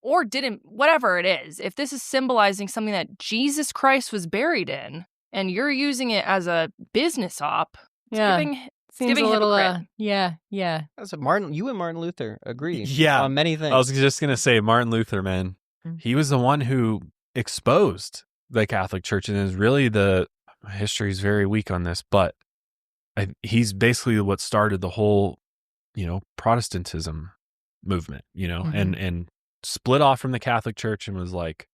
or didn't, whatever it is, if this is symbolizing something that Jesus Christ was buried in and you're using it as a business op, it's Seems giving a little, hypocrite. yeah. That's you and Martin Luther agree Yeah. on many things. I was just going to say Martin Luther, man. He was the one who exposed the Catholic Church, and is really history is very weak on this, but he's basically what started the whole, Protestantism movement, and split off from the Catholic Church and was like,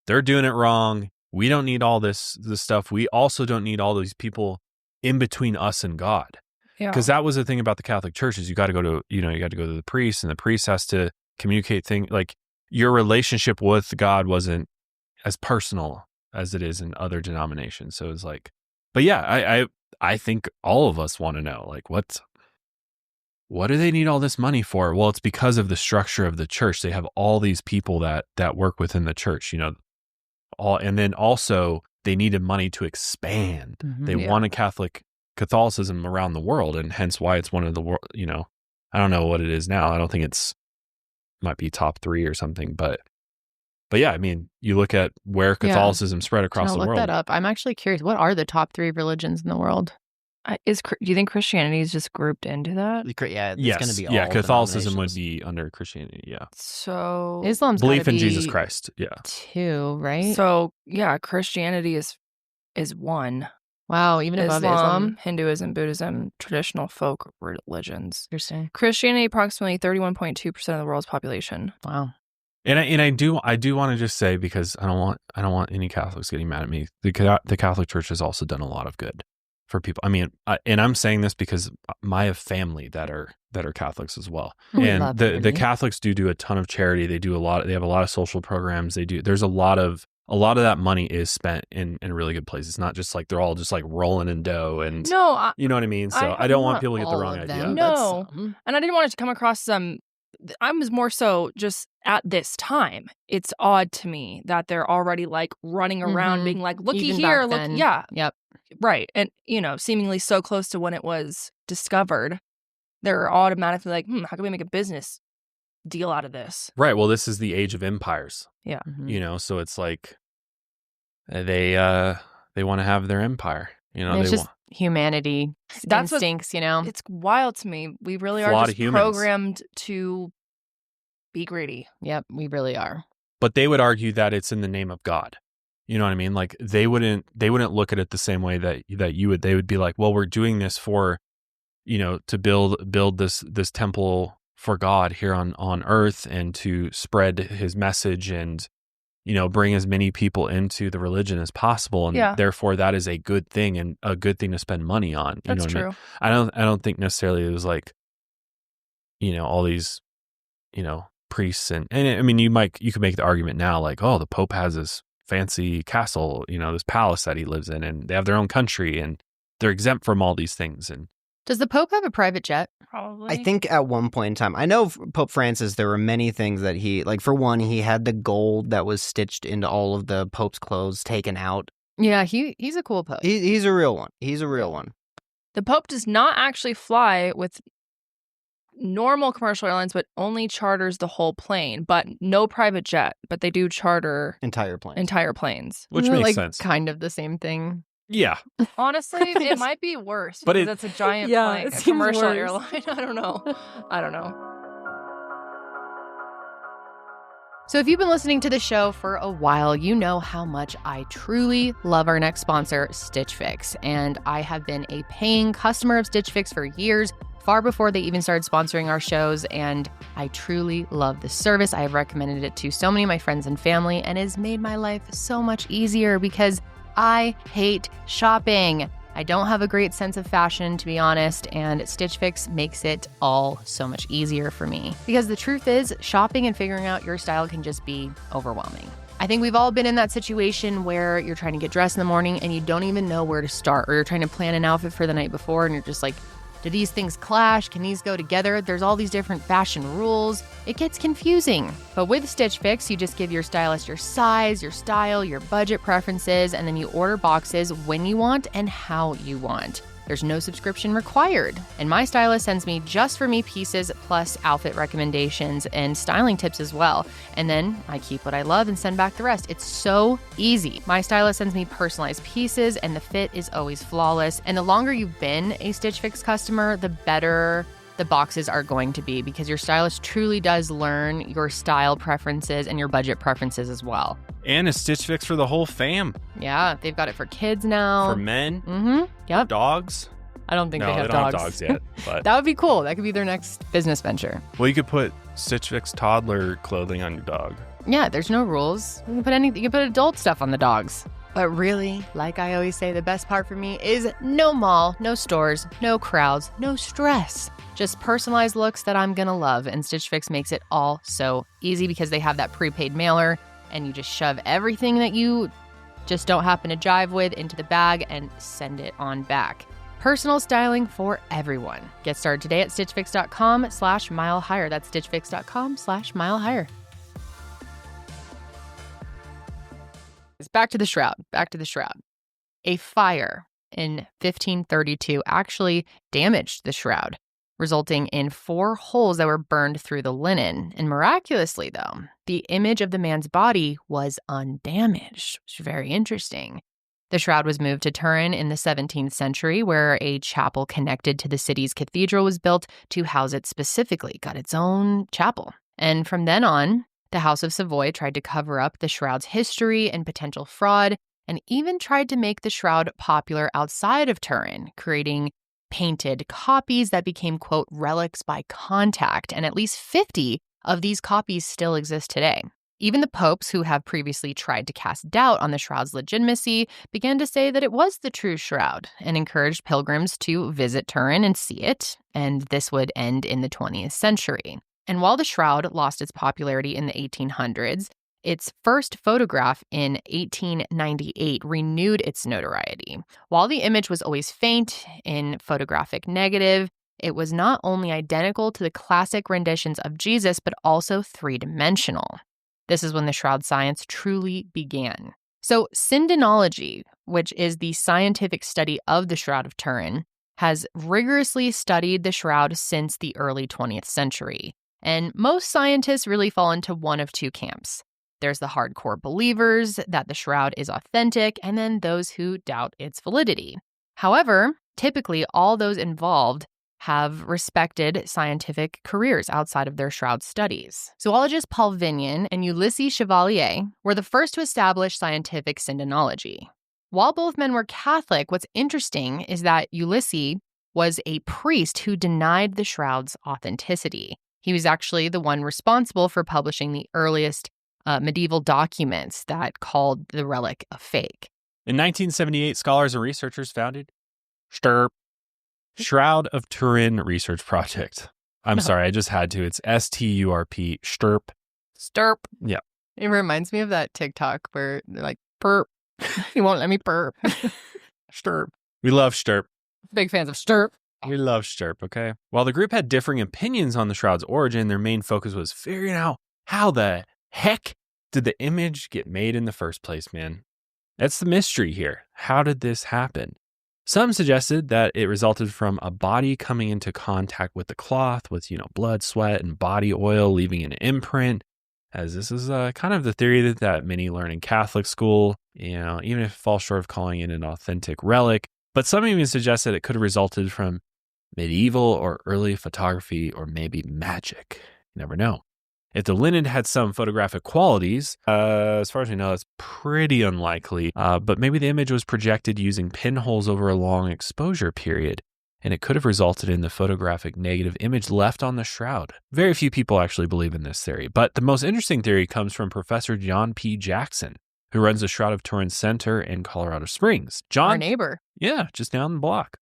they're doing it wrong. We don't need all this stuff. We also don't need all these people in between us and God. Because that was the thing about the Catholic Church is you got to go to the priest, and the priest has to communicate things. Like, your relationship with God wasn't as personal as it is in other denominations. So it's like, but yeah, I think all of us want to know, like, what do they need all this money for? Well, it's because of the structure of the church. They have all these people that work within the church, and then also they needed money to expand. They wanted Catholicism around the world, and hence why it's one of the world, I don't know what it is now. I don't think might be top 3 or something, but yeah, I mean, you look at where Catholicism spread across the world. Look that up. I'm actually curious. What are the top 3 religions in the world? Do you think Christianity is just grouped into that? Yeah, it's going to be all Catholicism would be under Christianity. Yeah. So Islam's belief in Jesus Christ. Yeah. 2, right? So yeah, Christianity is 1. Wow, even above Islam, Hinduism, Buddhism, traditional folk religions. Interesting. Christianity approximately 31.2% of the world's population. Wow. And I do want to just say, because I don't want any Catholics getting mad at me. The Catholic Church has also done a lot of good for people. I mean, and I'm saying this because I have family that are Catholics as well. And the Catholics do a ton of charity. They do they have a lot of social programs. There's a lot of that money is spent in really good places. It's not just like they're all just like rolling in dough and you know what I mean? So I don't want people to get the wrong idea. No. And I didn't want it to come across I was more so just at this time. It's odd to me that they're already like running around being like, looky Even here, back then. yeah. Yep. Right. And, seemingly so close to when it was discovered, they're automatically like, how can we make a business deal out of this? Right. Well, this is the age of empires. Yeah. So it's like they want to have their empire. It's just humanity instincts, It's wild to me. We really are just programmed to be greedy. Yep, we really are. But they would argue that it's in the name of God. You know what I mean? Like they wouldn't look at it the same way that you would. They would be like, well, we're doing this for, to build this temple for God here on earth, and to spread his message and, bring as many people into the religion as possible. And therefore that is a good thing, and a good thing to spend money on. That's true. I don't think necessarily it was like, all these, priests and I mean, you could make the argument now, like, oh, the Pope has this fancy castle, this palace that he lives in, and they have their own country, and they're exempt from all these things. And does the Pope have a private jet? Probably. I think at one point in time, I know Pope Francis, there were many things that he, like, for one, he had the gold that was stitched into all of the Pope's clothes taken out. Yeah, he's a cool Pope. He's a real one. He's a real one. The Pope does not actually fly with normal commercial airlines, but only charters the whole plane, but no private jet. But they do charter entire planes. Which makes sense. Kind of the same thing. Yeah. Honestly, it might be worse, but it's a giant plane, a commercial airline. I don't know. So if you've been listening to the show for a while, you know how much I truly love our next sponsor, Stitch Fix. And I have been a paying customer of Stitch Fix for years, far before they even started sponsoring our shows. And I truly love the service. I have recommended it to so many of my friends and family, and it has made my life so much easier because I hate shopping. I don't have a great sense of fashion, to be honest, and Stitch Fix makes it all so much easier for me. Because the truth is, shopping and figuring out your style can just be overwhelming. I think we've all been in that situation where you're trying to get dressed in the morning and you don't even know where to start, or you're trying to plan an outfit for the night before and you're just like, do these things clash? Can these go together? There's all these different fashion rules. It gets confusing. But with Stitch Fix, you just give your stylist your size, your style, your budget preferences, and then you order boxes when you want and how you want. There's no subscription required. And my stylist sends me just for me pieces plus outfit recommendations and styling tips as well. And then I keep what I love and send back the rest. It's so easy. My stylist sends me personalized pieces and the fit is always flawless. And the longer you've been a Stitch Fix customer, the better the boxes are going to be, because your stylist truly does learn your style preferences and your budget preferences as well. And a Stitch Fix for the whole fam. Yeah, they've got it for kids now. For men. Mm-hmm. Yep. Dogs. I don't think No, they have they don't dogs. have dogs yet. But That would be cool. That could be their next business venture. well, you could put Stitch Fix toddler clothing on your dog. Yeah, there's no rules. You can put anything. You can put adult stuff on the dogs. But really, like I always say, the best part for me is no mall, no stores, no crowds, no stress. Just personalized looks that I'm gonna love. And Stitch Fix makes it all so easy because they have that prepaid mailer and you just shove everything that you just don't happen to jive with into the bag and send it on back. Personal styling for everyone. Get started today at stitchfix.com/milehigher. That's stitchfix.com/milehigher. Back to the Shroud. Back to the Shroud. A fire in 1532 actually damaged the Shroud, resulting in 4 holes that were burned through the linen. And miraculously, though, the image of the man's body was undamaged, which is very interesting. The Shroud was moved to Turin in the 17th century, where a chapel connected to the city's cathedral was built to house it specifically, got its own chapel. And from then on, the House of Savoy tried to cover up the Shroud's history and potential fraud, and even tried to make the Shroud popular outside of Turin, creating painted copies that became, quote, relics by contact. And at least 50 of these copies still exist today. Even the popes, who have previously tried to cast doubt on the Shroud's legitimacy, began to say that it was the true Shroud and encouraged pilgrims to visit Turin and see it. And this would end in the 20th century. And while the Shroud lost its popularity in the 1800s, its first photograph in 1898 renewed its notoriety. While the image was always faint in photographic negative, it was not only identical to the classic renditions of Jesus, but also three-dimensional. This is when the Shroud science truly began. So syndenology, which is the scientific study of the Shroud of Turin, has rigorously studied the Shroud since the early 20th century. And most scientists really fall into one of two camps. There's the hardcore believers that the Shroud is authentic, and then those who doubt its validity. However, typically all those involved have respected scientific careers outside of their Shroud studies. Zoologist Paul Vignon and Ulysses Chevalier were the first to establish scientific syndenology. While both men were Catholic, what's interesting is that Ulysses was a priest who denied the Shroud's authenticity. He was actually the one responsible for publishing the earliest medieval documents that called the relic a fake. In 1978, scholars and researchers founded Shroud of Turin Research Project. I'm sorry, I just had to. It's STURP, STURP. Stirp. Yeah. It reminds me of that TikTok where they're like, perp. He won't let me perp. STURP. We love STURP. Big fans of stirp. We love STURP, okay? While the group had differing opinions on the Shroud's origin, their main focus was figuring out how the heck did the image get made in the first place, man? That's the mystery here. How did this happen? Some suggested that it resulted from a body coming into contact with the cloth with, blood, sweat, and body oil leaving an imprint, as this is kind of the theory that many learn in Catholic school, even if it falls short of calling it an authentic relic. But some even suggest that it could have resulted from medieval or early photography or maybe magic. You never know. If the linen had some photographic qualities, as far as we know, that's pretty unlikely. But maybe the image was projected using pinholes over a long exposure period, and it could have resulted in the photographic negative image left on the Shroud. Very few people actually believe in this theory, but the most interesting theory comes from Professor John P. Jackson, who runs the Shroud of Turin Center in Colorado Springs. Our neighbor. Yeah, just down the block.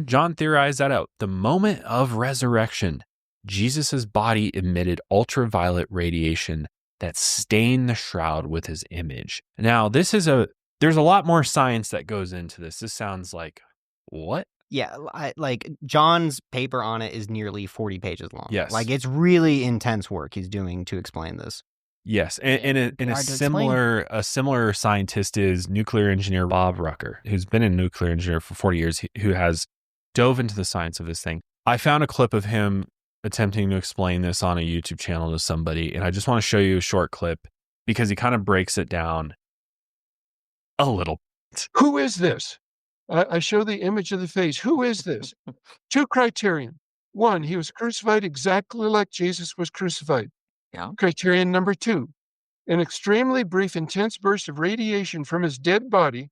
John theorized that out. The moment of resurrection, Jesus' body emitted ultraviolet radiation that stained the Shroud with his image. Now, there's a lot more science that goes into this. This sounds like, what? Yeah, John's paper on it is nearly 40 pages long. Yes. It's really intense work he's doing to explain this. Yes, and a similar scientist is nuclear engineer Bob Rucker, who's been a nuclear engineer for 40 years, who has dove into the science of this thing. I found a clip of him attempting to explain this on a YouTube channel to somebody, and I just want to show you a short clip because he kind of breaks it down a little. Who is this? I show the image of the face. Who is this? 2 criterion. 1, he was crucified exactly like Jesus was crucified. Yeah. Criterion number 2, an extremely brief, intense burst of radiation from his dead body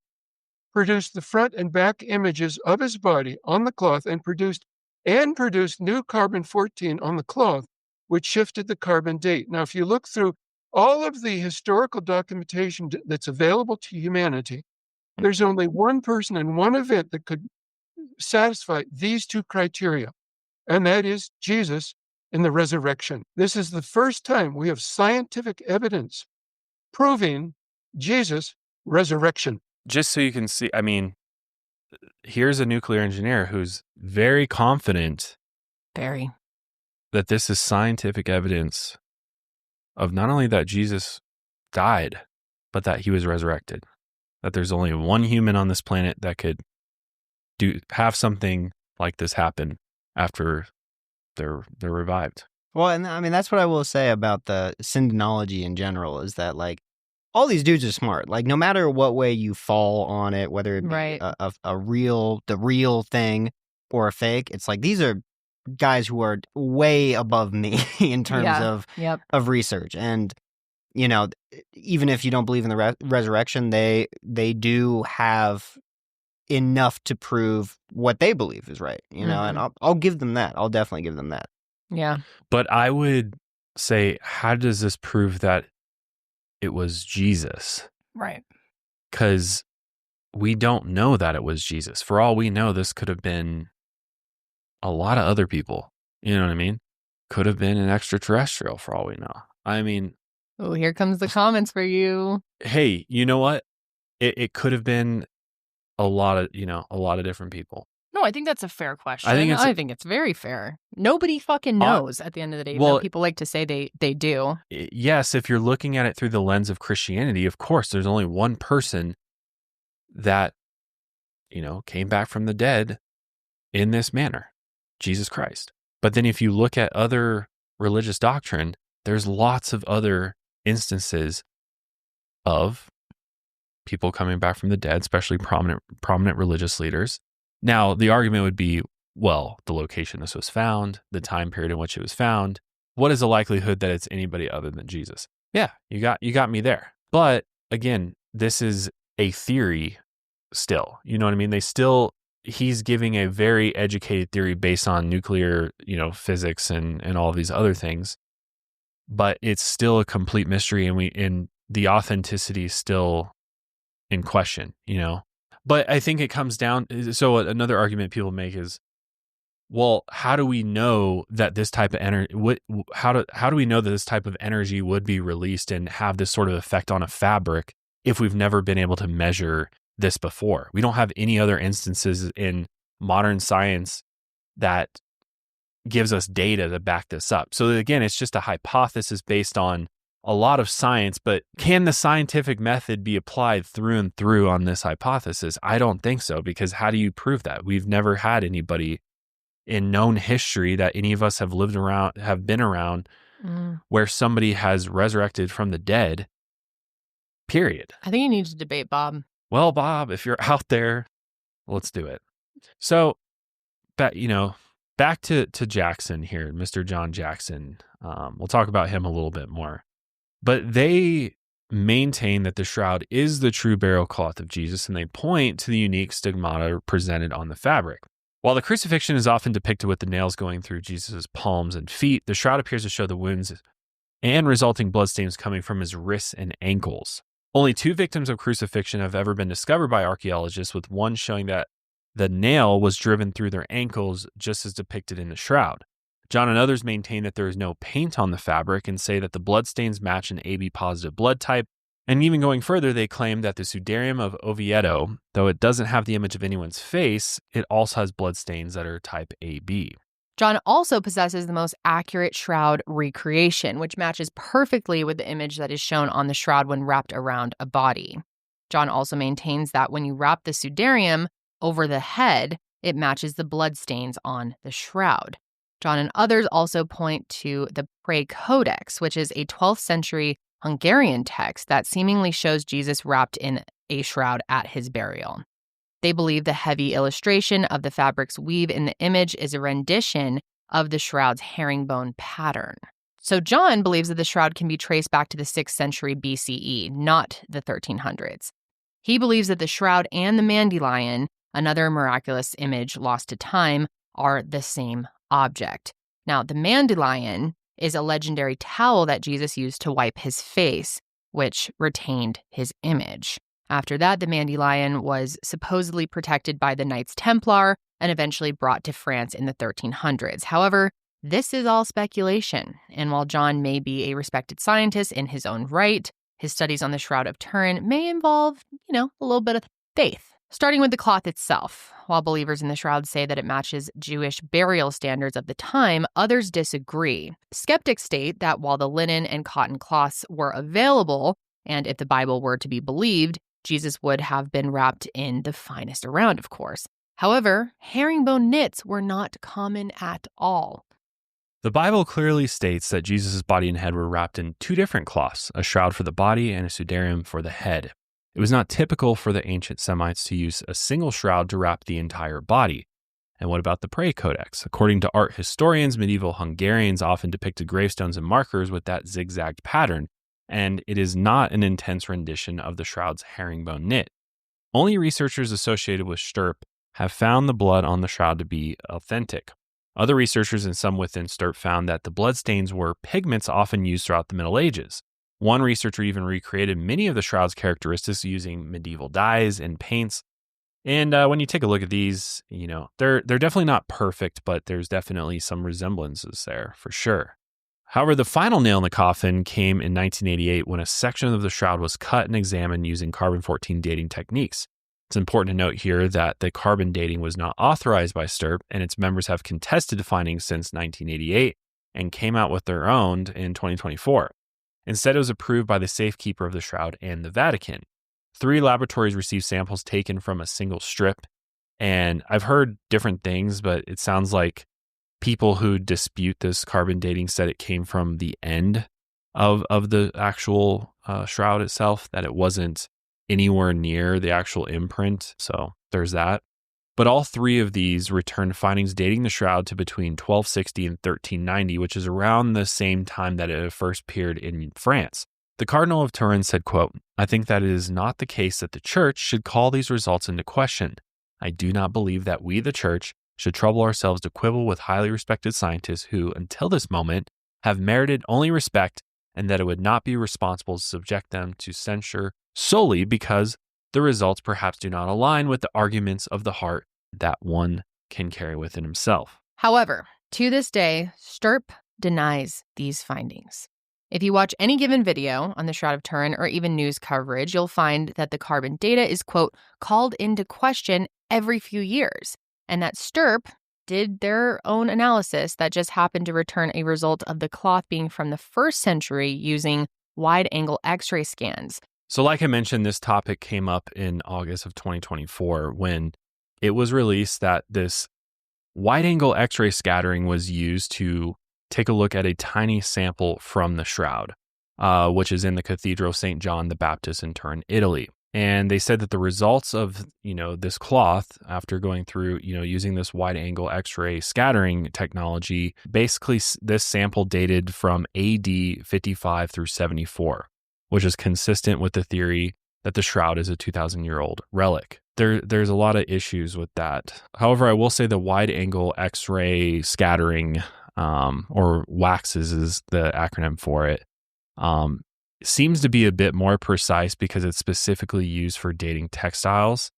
produced the front and back images of his body on the cloth and produced new carbon-14 on the cloth, which shifted the carbon date. Now, if you look through all of the historical documentation that's available to humanity, there's only one person and one event that could satisfy these 2 criteria, and that is Jesus in the resurrection. This is the first time we have scientific evidence proving Jesus' resurrection. Just so you can see, I mean, here's a nuclear engineer who's very confident that this is scientific evidence of not only that Jesus died, but that he was resurrected. That there's only one human on this planet that could have something like this happen after they're revived. Well, and I mean, that's what I will say about the syndenology in general is that, like, all these dudes are smart. Like, no matter what way you fall on it, whether it be the real thing or a fake, it's like these are guys who are way above me in terms of research. And, you know, even if you don't believe in the resurrection, they do have enough to prove what they believe is right, you know, and I'll give them that. I'll definitely give them that. Yeah. But I would say, how does this prove that it was Jesus? Right. Because we don't know that it was Jesus. For all we know, this could have been a lot of other people. You know what I mean? Could have been an extraterrestrial for all we know. I mean... Oh, here comes the comments for you. Hey, you know what? It could have been a lot of different people. No, I think that's a fair question. I think it's very fair. Nobody fucking knows at the end of the day. Well, people like to say they do. Yes, if you're looking at it through the lens of Christianity, of course, there's only one person that, you know, came back from the dead in this manner, Jesus Christ. But then if you look at other religious doctrine, there's lots of other instances of people coming back from the dead, especially prominent religious leaders. Now, the argument would be, well, the location this was found, the time period in which it was found. What is the likelihood that it's anybody other than Jesus? Yeah, you got me there. But again, this is a theory still. You know what I mean? He's giving a very educated theory based on nuclear, you know, physics and all of these other things. But it's still a complete mystery, and the authenticity is still in question, you know. But I think it comes down. So another argument people make is, well, how do we know that this type of energy? How do we know that this type of energy would be released and have this sort of effect on a fabric if we've never been able to measure this before? We don't have any other instances in modern science that gives us data to back this up. So again, it's just a hypothesis based on a lot of science, but can the scientific method be applied through and through on this hypothesis? I don't think so, because how do you prove that? We've never had anybody in known history that any of us have been around where somebody has resurrected from the dead, period. I think you need to debate Bob. Well, Bob, if you're out there, let's do it. So, back to Jackson here, Mr. John Jackson. We'll talk about him a little bit more. But they maintain that the shroud is the true burial cloth of Jesus, and they point to the unique stigmata presented on the fabric. While the crucifixion is often depicted with the nails going through Jesus' palms and feet, the shroud appears to show the wounds and resulting bloodstains coming from his wrists and ankles. Only 2 victims of crucifixion have ever been discovered by archaeologists, with one showing that the nail was driven through their ankles, just as depicted in the shroud. John and others maintain that there is no paint on the fabric and say that the bloodstains match an AB positive blood type. And even going further, they claim that the Sudarium of Oviedo, though it doesn't have the image of anyone's face, it also has bloodstains that are type AB. John also possesses the most accurate shroud recreation, which matches perfectly with the image that is shown on the shroud when wrapped around a body. John also maintains that when you wrap the Sudarium over the head, it matches the bloodstains on the shroud. John and others also point to the Prayer Codex, which is a 12th century Hungarian text that seemingly shows Jesus wrapped in a shroud at his burial. They believe the heavy illustration of the fabric's weave in the image is a rendition of the shroud's herringbone pattern. So John believes that the shroud can be traced back to the 6th century BCE, not the 1300s. He believes that the shroud and the dandelion, another miraculous image lost to time, are the same object. Now, the dandelion is a legendary towel that Jesus used to wipe his face, which retained his image. After that, the dandelion was supposedly protected by the Knights Templar and eventually brought to France in the 1300s. However, this is all speculation, and while John may be a respected scientist in his own right, his studies on the Shroud of Turin may involve, a little bit of faith. Starting with the cloth itself. While believers in the shroud say that it matches Jewish burial standards of the time, others disagree. Skeptics state that while the linen and cotton cloths were available, and if the Bible were to be believed, Jesus would have been wrapped in the finest around, of course. However, herringbone knits were not common at all. The Bible clearly states that Jesus' body and head were wrapped in two different cloths, a shroud for the body and a sudarium for the head. It was not typical for the ancient Semites to use a single shroud to wrap the entire body. And what about the Prayer Codex? According to art historians, medieval Hungarians often depicted gravestones and markers with that zigzagged pattern, and it is not an intense rendition of the shroud's herringbone knit. Only researchers associated with Stirp have found the blood on the shroud to be authentic. Other researchers and some within Stirp found that the bloodstains were pigments often used throughout the Middle Ages. One researcher even recreated many of the shroud's characteristics using medieval dyes and paints. And when you take a look at these, they're definitely not perfect, but there's definitely some resemblances there for sure. However, the final nail in the coffin came in 1988 when a section of the shroud was cut and examined using carbon-14 dating techniques. It's important to note here that the carbon dating was not authorized by Stirp, and its members have contested the findings since 1988 and came out with their own in 2024. Instead, it was approved by the safekeeper of the shroud and the Vatican. 3 laboratories received samples taken from a single strip, and I've heard different things, but it sounds like people who dispute this carbon dating said it came from the end of the actual shroud itself, that it wasn't anywhere near the actual imprint. So there's that. But all 3 of these returned findings dating the shroud to between 1260 and 1390, which is around the same time that it first appeared in France. The Cardinal of Turin said, quote, "I think that it is not the case that the Church should call these results into question. I do not believe that we, the Church, should trouble ourselves to quibble with highly respected scientists who, until this moment, have merited only respect, and that it would not be responsible to subject them to censure solely because the results perhaps do not align with the arguments of the heart that one can carry within himself." However, to this day, Stirp denies these findings. If you watch any given video on the Shroud of Turin or even news coverage, you'll find that the carbon data is, quote, called into question every few years, and that Stirp did their own analysis that just happened to return a result of the cloth being from the 1st century using wide-angle X-ray scans. So like I mentioned, this topic came up in August of 2024 when it was released that this wide-angle X-ray scattering was used to take a look at a tiny sample from the shroud, which is in the Cathedral of St. John the Baptist in Turin, Italy. And they said that the results of, this cloth, after going through, using this wide-angle X-ray scattering technology, basically this sample dated from AD 55 through 74, which is consistent with the theory that the shroud is a 2,000-year-old relic. There's a lot of issues with that. However, I will say the wide-angle X-ray scattering, or WAXes is the acronym for it, seems to be a bit more precise because it's specifically used for dating textiles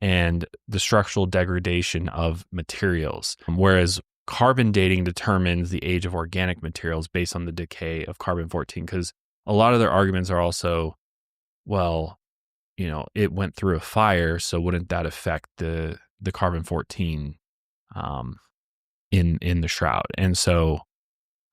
and the structural degradation of materials, whereas carbon dating determines the age of organic materials based on the decay of carbon-14, because a lot of their arguments are also, well, it went through a fire, so wouldn't that affect the carbon-14 in the shroud? And so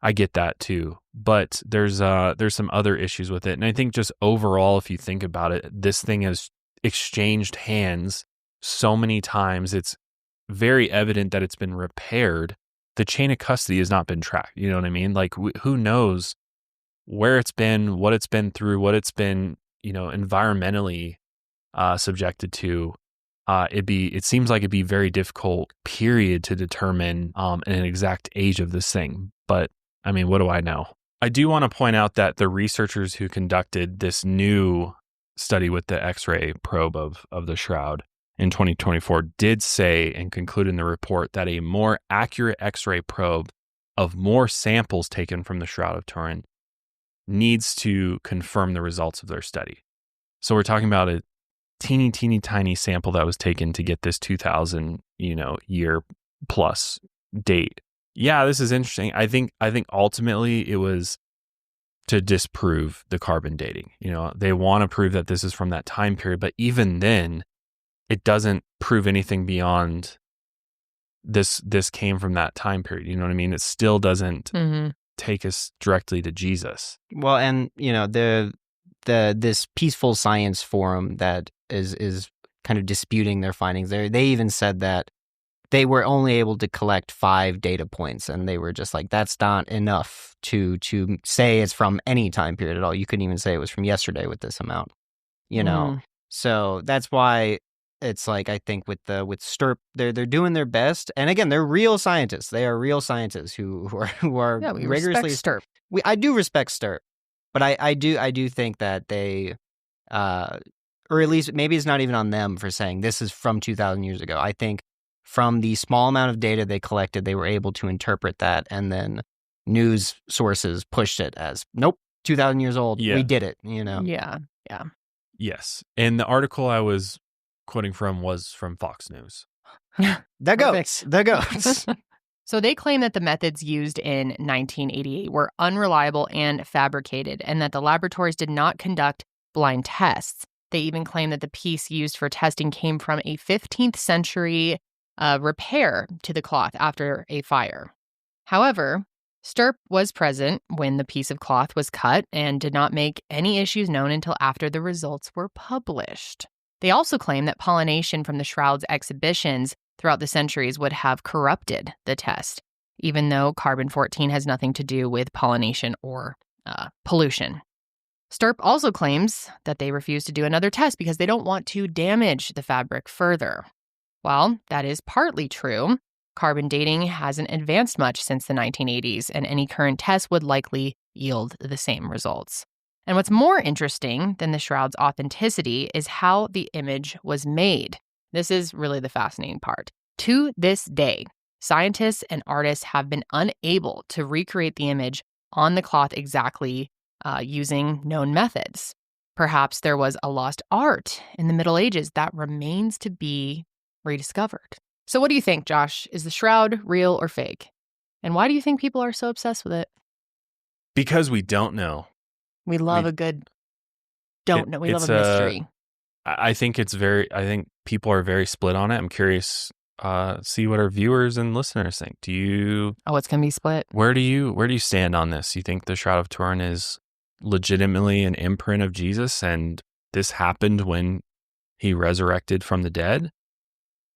I get that too, but there's some other issues with it. And I think just overall, if you think about it, this thing has exchanged hands so many times. It's very evident that it's been repaired, the chain of custody has not been tracked. You know what I mean? Like, who knows where it's been, what it's been through, what it's been, environmentally subjected to. It seems like it'd be very difficult, period, to determine an exact age of this thing. But I mean, what do I know? I do want to point out that the researchers who conducted this new study with the X-ray probe of the shroud in 2024 did say and conclude in the report that a more accurate X-ray probe of more samples taken from the Shroud of Turin needs to confirm the results of their study. So we're talking about a teeny tiny sample that was taken to get this 2000 year plus date. Yeah, this is interesting. I think ultimately it was to disprove the carbon dating. They want to prove that this is from that time period, but even then it doesn't prove anything beyond this came from that time period. You know what I mean? It still doesn't take us directly to Jesus. Well, and this Peaceful Science Forum that is kind of disputing their findings there, they even said that they were only able to collect 5 data points, and they were just like, that's not enough to say it's from any time period at all. You couldn't even say it was from yesterday with this amount, So that's why it's like, I think with STIRP, they're doing their best, and again, they're real scientists. They are real scientists who are we rigorously respect STIRP. I do respect STIRP, but I do think that they, or at least maybe it's not even on them for saying this is from 2,000 years ago. I think from the small amount of data they collected, they were able to interpret that, and then news sources pushed it as, nope, 2,000 years old. Yeah. We did it. Yeah. Yes, and the article I was quoting from was from Fox News. There goes. So they claim that the methods used in 1988 were unreliable and fabricated, and that the laboratories did not conduct blind tests. They even claim that the piece used for testing came from a 15th century repair to the cloth after a fire. However, STIRP was present when the piece of cloth was cut and did not make any issues known until after the results were published. They also claim that pollination from the shroud's exhibitions throughout the centuries would have corrupted the test, even though carbon-14 has nothing to do with pollination or pollution. STIRP also claims that they refuse to do another test because they don't want to damage the fabric further. Well, that is partly true. Carbon dating hasn't advanced much since the 1980s, and any current test would likely yield the same results. And what's more interesting than the shroud's authenticity is how the image was made. This is really the fascinating part. To this day, scientists and artists have been unable to recreate the image on the cloth exactly using known methods. Perhaps there was a lost art in the Middle Ages that remains to be rediscovered. So what do you think, Josh? Is the shroud real or fake? And why do you think people are so obsessed with it? Because we don't know. We love a good don't know. We love a mystery. I think people are very split on it. I'm curious, see what our viewers and listeners think. It's going to be split. Where do you stand on this? You think the Shroud of Turin is legitimately an imprint of Jesus and this happened when he resurrected from the dead?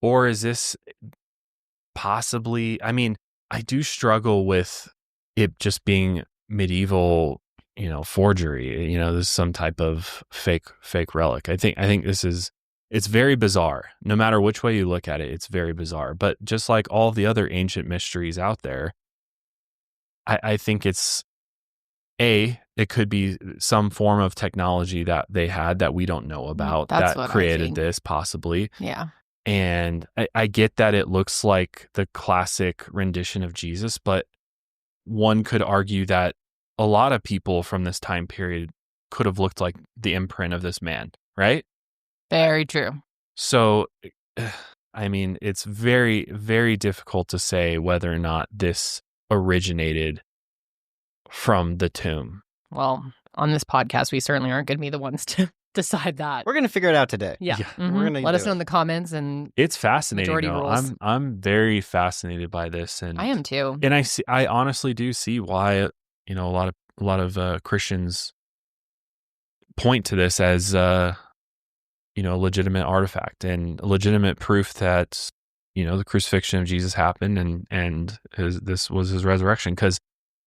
Or is this possibly, I do struggle with it just being medieval, forgery. This is some type of fake relic. I think it's very bizarre. No matter which way you look at it, it's very bizarre. But just like all the other ancient mysteries out there, I think it could be some form of technology that they had that we don't know about that created this, possibly. Yeah. And I get that it looks like the classic rendition of Jesus, but one could argue that a lot of people from this time period could have looked like the imprint of this man, right? Very true. So, it's very, very difficult to say whether or not this originated from the tomb. Well, on this podcast, we certainly aren't going to be the ones to decide that. We're going to figure it out today. Yeah. Mm-hmm. We're gonna let us know in the comments. And it's fascinating. Majority rules. I'm very fascinated by this, and I am too. And I honestly do see why a lot of Christians point to this as a legitimate artifact and legitimate proof that the crucifixion of Jesus happened and this was his resurrection. Because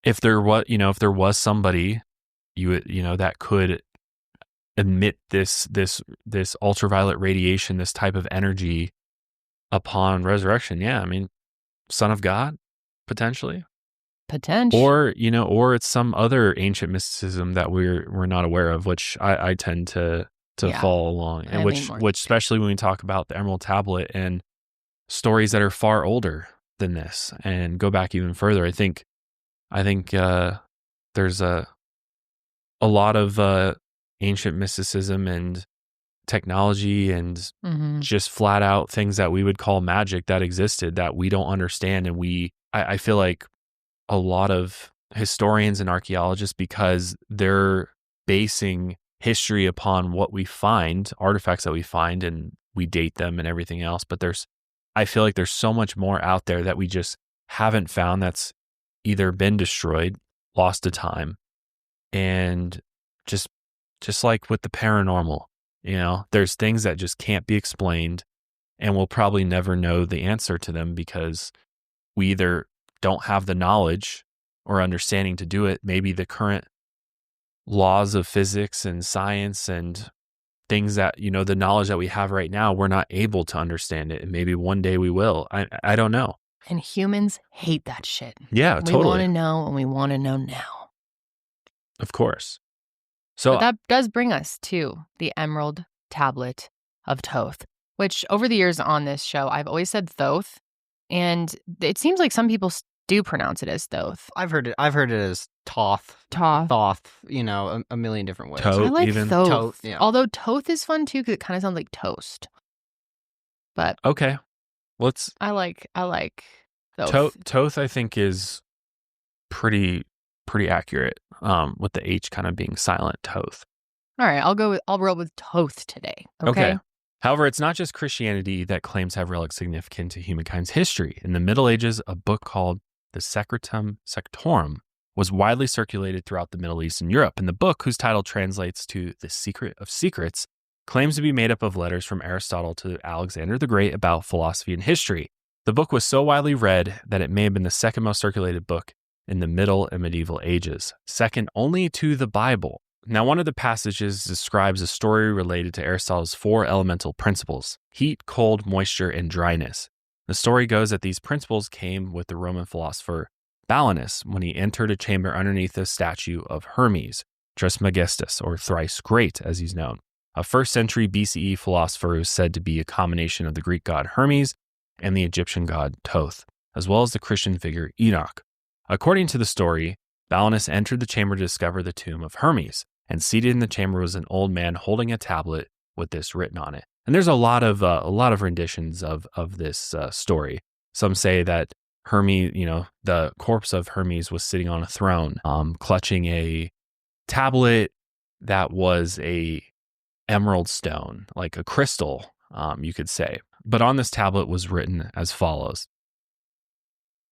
if there was somebody that could emit this ultraviolet radiation, this type of energy upon resurrection, Son of God, potentially. Or it's some other ancient mysticism that we're not aware of, which I tend to follow along, and which especially when we talk about the Emerald Tablet and stories that are far older than this and go back even further. I think there's a lot of ancient mysticism and technology and just flat out things that we would call magic that existed that we don't understand, and I feel like a lot of historians and archaeologists, because they're basing history upon what we find, artifacts that we find, and we date them and everything else. But I feel like there's so much more out there that we just haven't found, that's either been destroyed, lost to time, and just like with the paranormal, there's things that just can't be explained, and we'll probably never know the answer to them because we either don't have the knowledge or understanding to do it. Maybe the current laws of physics and science and things that, the knowledge that we have right now, we're not able to understand it. And maybe one day we will. I don't know. And humans hate that shit. Yeah, totally. We want to know, and we want to know now. Of course. So but that does bring us to the Emerald Tablet of Thoth, which over the years on this show, I've always said Thoth. And it seems like some people do pronounce it as Thoth. I've heard it as Thoth. Thoth, a million different ways. Toth, I like even. Thoth. Toth, yeah. Although Thoth is fun too, because it kind of sounds like toast. But okay, I like Thoth. Toth, I think, is pretty accurate. With the H kind of being silent. Toth. All right, I'll roll with Thoth today. Okay. However, it's not just Christianity that claims to have relics significant to humankind's history. In the Middle Ages, a book called the Secretum Sectorum was widely circulated throughout the Middle East and Europe. And the book, whose title translates to The Secret of Secrets, claims to be made up of letters from Aristotle to Alexander the Great about philosophy and history. The book was so widely read that it may have been the second most circulated book in the Middle and Medieval Ages, second only to the Bible. Now, one of the passages describes a story related to Aristotle's 4 elemental principles: heat, cold, moisture, and dryness. The story goes that these principles came with the Roman philosopher Balanus when he entered a chamber underneath a statue of Hermes, Trismegistus, or thrice great as he's known, a 1st century BCE philosopher who is said to be a combination of the Greek god Hermes and the Egyptian god Thoth, as well as the Christian figure Enoch. According to the story, Balanus entered the chamber to discover the tomb of Hermes, and seated in the chamber was an old man holding a tablet with this written on it. And there's a lot of renditions of this story. Some say that Hermes, the corpse of Hermes was sitting on a throne, clutching a tablet that was a emerald stone, like a crystal, you could say. But on this tablet was written as follows.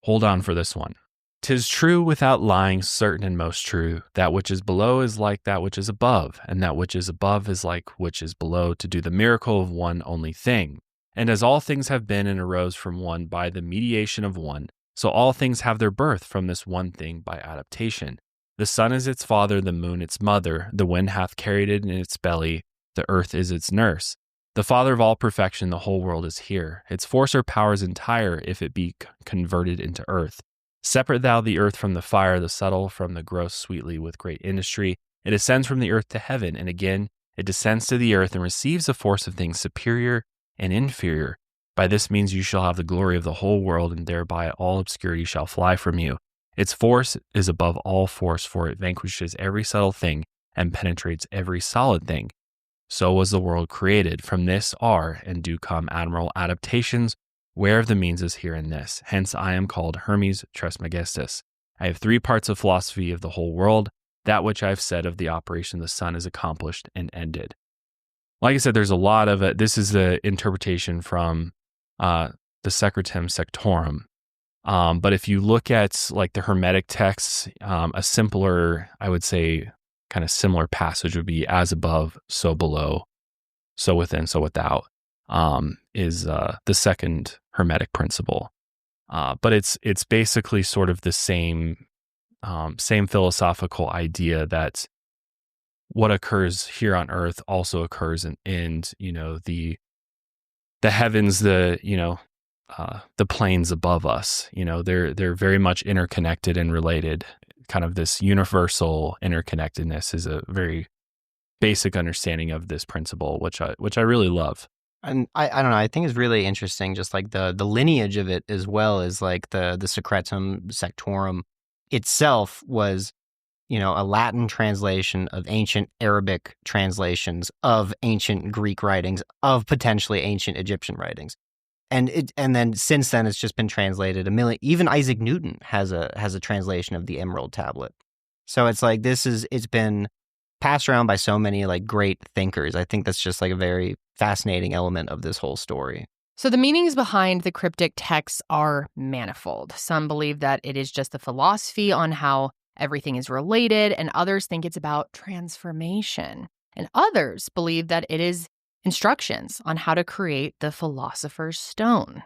Hold on for this one. "'Tis true without lying, certain and most true, that which is below is like that which is above, and that which is above is like which is below, to do the miracle of one only thing. And as all things have been and arose from one by the mediation of one, so all things have their birth from this one thing by adaptation. The sun is its father, the moon its mother, the wind hath carried it in its belly, the earth is its nurse. The father of all perfection, the whole world is here. Its force or power is entire if it be converted into earth. Separate thou the earth from the fire, the subtle from the gross sweetly with great industry. It ascends from the earth to heaven, and again it descends to the earth and receives the force of things superior and inferior. By this means you shall have the glory of the whole world, and thereby all obscurity shall fly from you. Its force is above all force, for it vanquishes every subtle thing and penetrates every solid thing. So was the world created. From this are and do come admirable adaptations, whereof the means is here in this. Hence I am called Hermes Trismegistus. I have 3 parts of philosophy of the whole world. That which I have said of the operation of the sun is accomplished and ended." Like I said, there's a lot of it. This is the interpretation from the Secretum Sectorum. But if you look at like the Hermetic texts, a simpler, I would say, kind of similar passage would be as above, so below, so within, so without. is the second Hermetic principle. But it's basically sort of the same philosophical idea that what occurs here on Earth also occurs in the heavens, the planes above us. They're very much interconnected and related. Kind of this universal interconnectedness is a very basic understanding of this principle, which I really love. And I don't know, I think it's really interesting, just like the lineage of it, as well as like the Secretum Sectorum itself was, a Latin translation of ancient Arabic translations of ancient Greek writings, of potentially ancient Egyptian writings. And then since then it's just been translated a million. Even Isaac Newton has a translation of the Emerald Tablet. So it's like it's been passed around by so many like great thinkers. I think that's just like a very fascinating element of this whole story. So the meanings behind the cryptic texts are manifold. Some believe that it is just a philosophy on how everything is related, and others think it's about transformation. And others believe that it is instructions on how to create the Philosopher's Stone.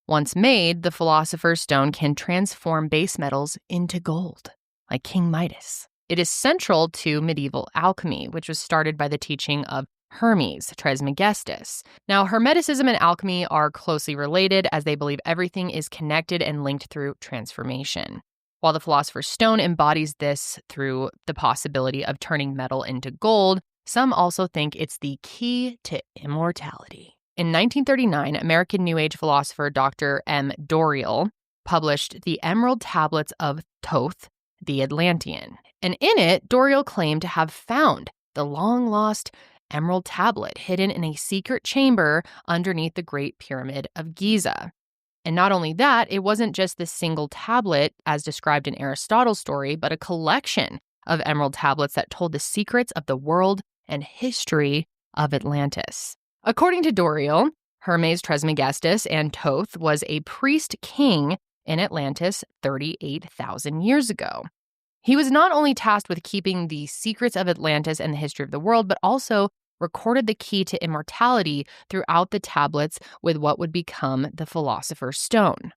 Once made, the Philosopher's Stone can transform base metals into gold, like King Midas. It is central to medieval alchemy, which was started by the teaching of Hermes Trismegistus. Now, Hermeticism and alchemy are closely related, as they believe everything is connected and linked through transformation. While the Philosopher's Stone embodies this through the possibility of turning metal into gold, some also think it's the key to immortality. In 1939, American New Age philosopher Dr. M. Doriel published The Emerald Tablets of Thoth, the Atlantean. And in it, Doriel claimed to have found the long-lost Emerald Tablet hidden in a secret chamber underneath the Great Pyramid of Giza. And not only that, it wasn't just this single tablet, as described in Aristotle's story, but a collection of emerald tablets that told the secrets of the world and history of Atlantis. According to Doriel, Hermes Trismegistus and Thoth was a priest king in Atlantis 38,000 years ago. He was not only tasked with keeping the secrets of Atlantis and the history of the world, but also recorded the key to immortality throughout the tablets with what would become the Philosopher's Stone.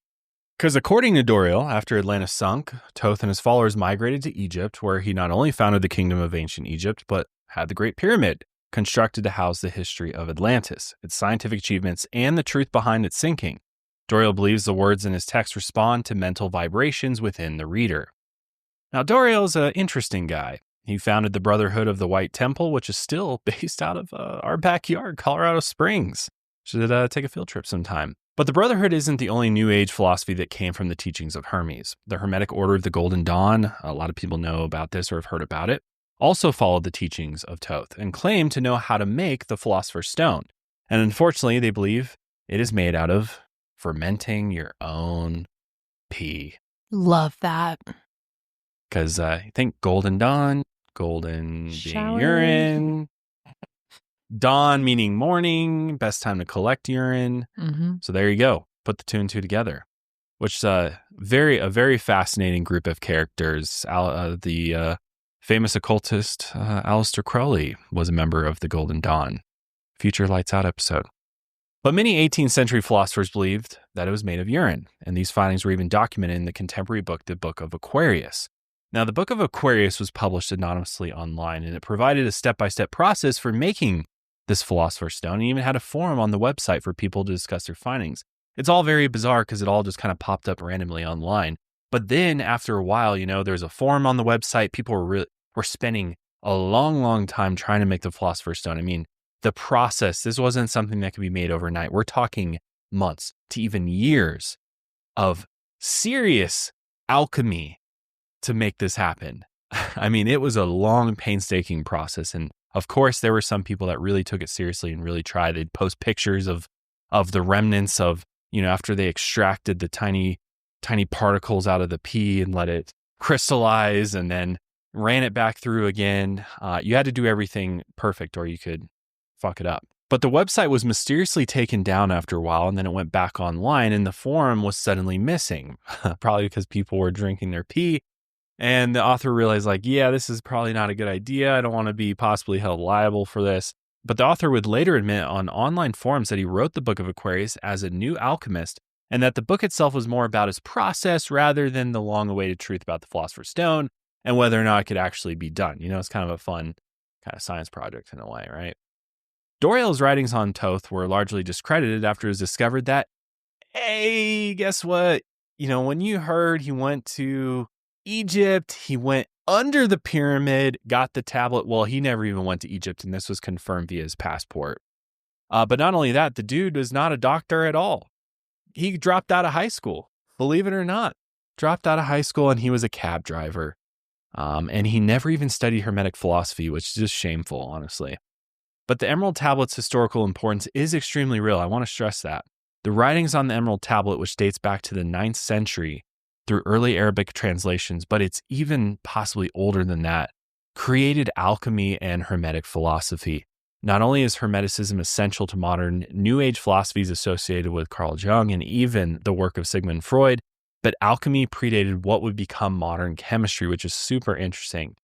Because according to Doriel, after Atlantis sunk, Thoth and his followers migrated to Egypt, where he not only founded the kingdom of ancient Egypt, but had the Great Pyramid, constructed to house the history of Atlantis, its scientific achievements, and the truth behind its sinking. Doriel believes the words in his text respond to mental vibrations within the reader. Now, Doriel's an interesting guy. He founded the Brotherhood of the White Temple, which is still based out of our backyard, Colorado Springs. Should take a field trip sometime. But the Brotherhood isn't the only New Age philosophy that came from the teachings of Hermes. The Hermetic Order of the Golden Dawn, a lot of people know about this or have heard about it, also followed the teachings of Thoth and claimed to know how to make the Philosopher's Stone. And unfortunately, they believe it is made out of fermenting your own pee. Love that. Because I think Golden Dawn, golden Shower. being urine, dawn meaning morning, best time to collect urine. Mm-hmm. So there you go. Put the two and two together, which is a very fascinating group of characters. The famous occultist Aleister Crowley was a member of the Golden Dawn. Future Lights Out episode. But many 18th century philosophers believed that it was made of urine, and these findings were even documented in the contemporary book, the Book of Aquarius. Now, the Book of Aquarius was published anonymously online, and it provided a step-by-step process for making this Philosopher's Stone, and even had a forum on the website for people to discuss their findings. It's all very bizarre because it all just kind of popped up randomly online. But then after a while, there's a forum on the website. People were spending a long time trying to make the Philosopher's Stone. I mean, the process, this wasn't something that could be made overnight. We're talking months to even years of serious alchemy to make this happen. I mean, it was a long, painstaking process. And of course, there were some people that really took it seriously and really tried. They'd post pictures of the remnants of, after they extracted the tiny particles out of the pee and let it crystallize and then ran it back through again. You had to do everything perfect or you could fuck it up. But the website was mysteriously taken down after a while, and then it went back online, and the forum was suddenly missing, probably because people were drinking their pee. And the author realized, this is probably not a good idea. I don't want to be possibly held liable for this. But the author would later admit on online forums that he wrote the Book of Aquarius as a new alchemist, and that the book itself was more about his process rather than the long-awaited truth about the Philosopher's Stone and whether or not it could actually be done. It's kind of a fun kind of science project in a way, right? Doreal's writings on Thoth were largely discredited after it was discovered that, hey, guess what? When you heard he went to Egypt, he went under the pyramid, got the tablet. Well, he never even went to Egypt, and this was confirmed via his passport. But not only that, the dude was not a doctor at all. He dropped out of high school, believe it or not. Dropped out of high school, and he was a cab driver. And he never even studied Hermetic philosophy, which is just shameful, honestly. But the Emerald Tablet's historical importance is extremely real. I want to stress that. The writings on the Emerald Tablet, which dates back to the 9th century through early Arabic translations, but it's even possibly older than that, created alchemy and Hermetic philosophy. Not only is Hermeticism essential to modern New Age philosophies associated with Carl Jung and even the work of Sigmund Freud, but alchemy predated what would become modern chemistry, which is super interesting.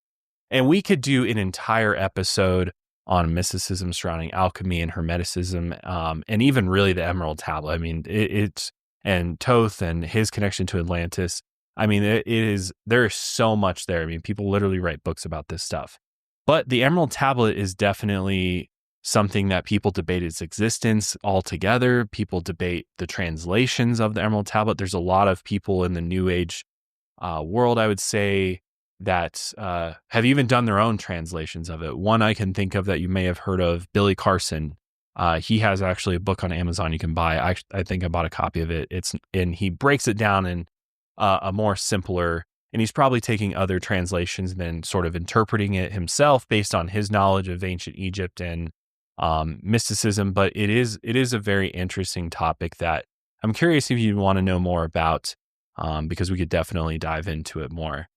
And we could do an entire episode on mysticism surrounding alchemy and Hermeticism, and even really the Emerald Tablet. I mean, it's and Thoth and his connection to Atlantis. I mean, there is so much there. I mean, people literally write books about this stuff. But the Emerald Tablet is definitely something that people debate its existence altogether. People debate the translations of the Emerald Tablet. There's a lot of people in the New Age world, I would say, that have even done their own translations of it. One I can think of that you may have heard of, Billy Carson. He has actually a book on Amazon you can buy. I think I bought a copy of it. And he breaks it down in a more simpler, and he's probably taking other translations and then sort of interpreting it himself based on his knowledge of ancient Egypt and mysticism. But it is a very interesting topic that I'm curious if you want to know more about, because we could definitely dive into it more.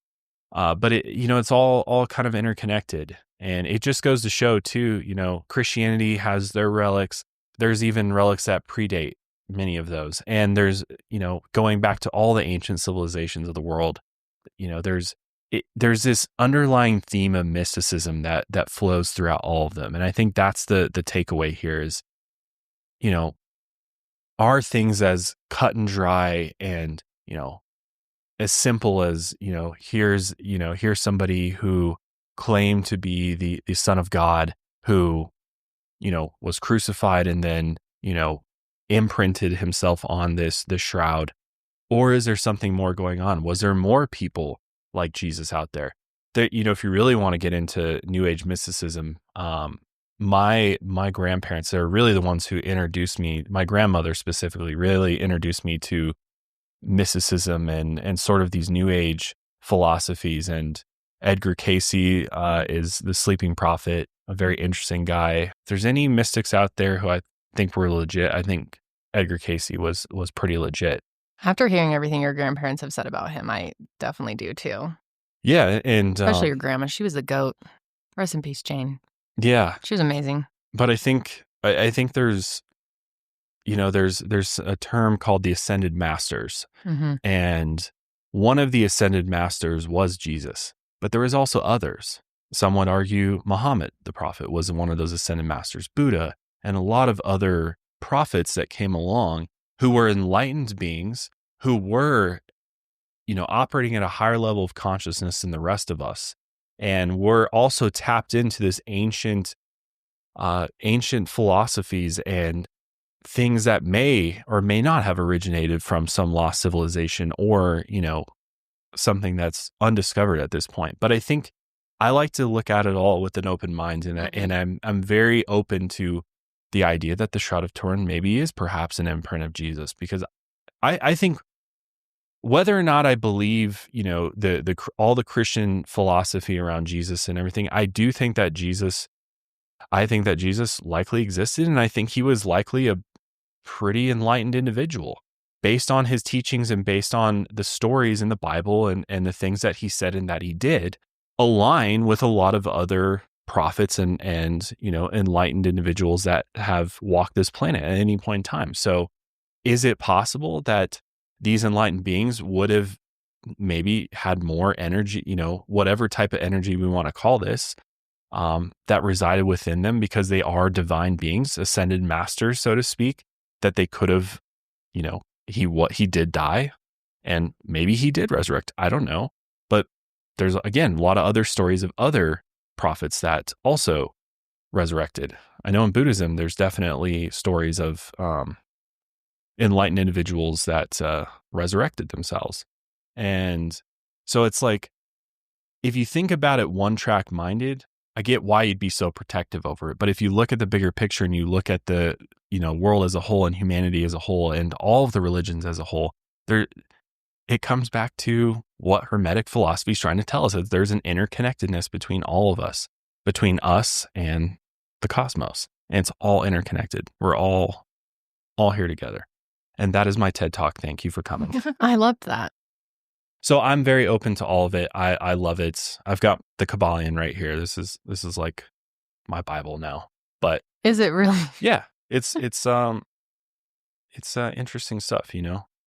But it's all kind of interconnected, and it just goes to show too, Christianity has their relics. There's even relics that predate many of those. And there's, going back to all the ancient civilizations of the world, there's this underlying theme of mysticism that flows throughout all of them. And I think that's the takeaway here is, are things as cut and dry and, as simple as, here's somebody who claimed to be the Son of God who, was crucified and then, imprinted himself on this shroud? Or is there something more going on? Was there more people like Jesus out there? That, if you really want to get into New Age mysticism, my grandparents are really the ones who introduced me, my grandmother specifically really introduced me to mysticism and sort of these New Age philosophies. And Edgar Casey is the Sleeping Prophet, a very interesting guy. If there's any mystics out there who I think were legit, I think Edgar Casey was pretty legit. After hearing everything your grandparents have said about him, I definitely do too. Yeah, and especially your grandma. She was the goat. Rest in peace, Jane. Yeah, she was amazing. But I think there's there's a term called the Ascended Masters, mm-hmm. and one of the Ascended Masters was Jesus, but there was also others. Some would argue Muhammad, the prophet, was one of those Ascended Masters, Buddha, and a lot of other prophets that came along who were enlightened beings who were, operating at a higher level of consciousness than the rest of us, and were also tapped into this ancient philosophies and things that may or may not have originated from some lost civilization or, something that's undiscovered at this point. But I think I like to look at it all with an open mind, and I'm very open to the idea that the Shroud of Turin maybe is perhaps an imprint of Jesus, because I think whether or not I believe, all the Christian philosophy around Jesus and everything, I think that Jesus likely existed, and I think he was likely a pretty enlightened individual based on his teachings and based on the stories in the Bible and the things that he said and that he did align with a lot of other prophets and enlightened individuals that have walked this planet at any point in time. So is it possible that these enlightened beings would have maybe had more energy, whatever type of energy we want to call this, that resided within them because they are divine beings, ascended masters, so to speak, that they could have, he did die and maybe he did resurrect. I don't know. But there's, again, a lot of other stories of other prophets that also resurrected. I know in Buddhism, there's definitely stories of enlightened individuals that resurrected themselves. And so it's like, if you think about it one-track minded, I get why you'd be so protective over it. But if you look at the bigger picture and you look at the, world as a whole and humanity as a whole and all of the religions as a whole, it comes back to what Hermetic philosophy is trying to tell us, that there's an interconnectedness between all of us, between us and the cosmos. And it's all interconnected. We're all here together. And that is my TED Talk. Thank you for coming. I loved that. So I'm very open to all of it. I love it. I've got the Kabbalion right here. This is like my Bible now. But is it really? Yeah, it's interesting stuff.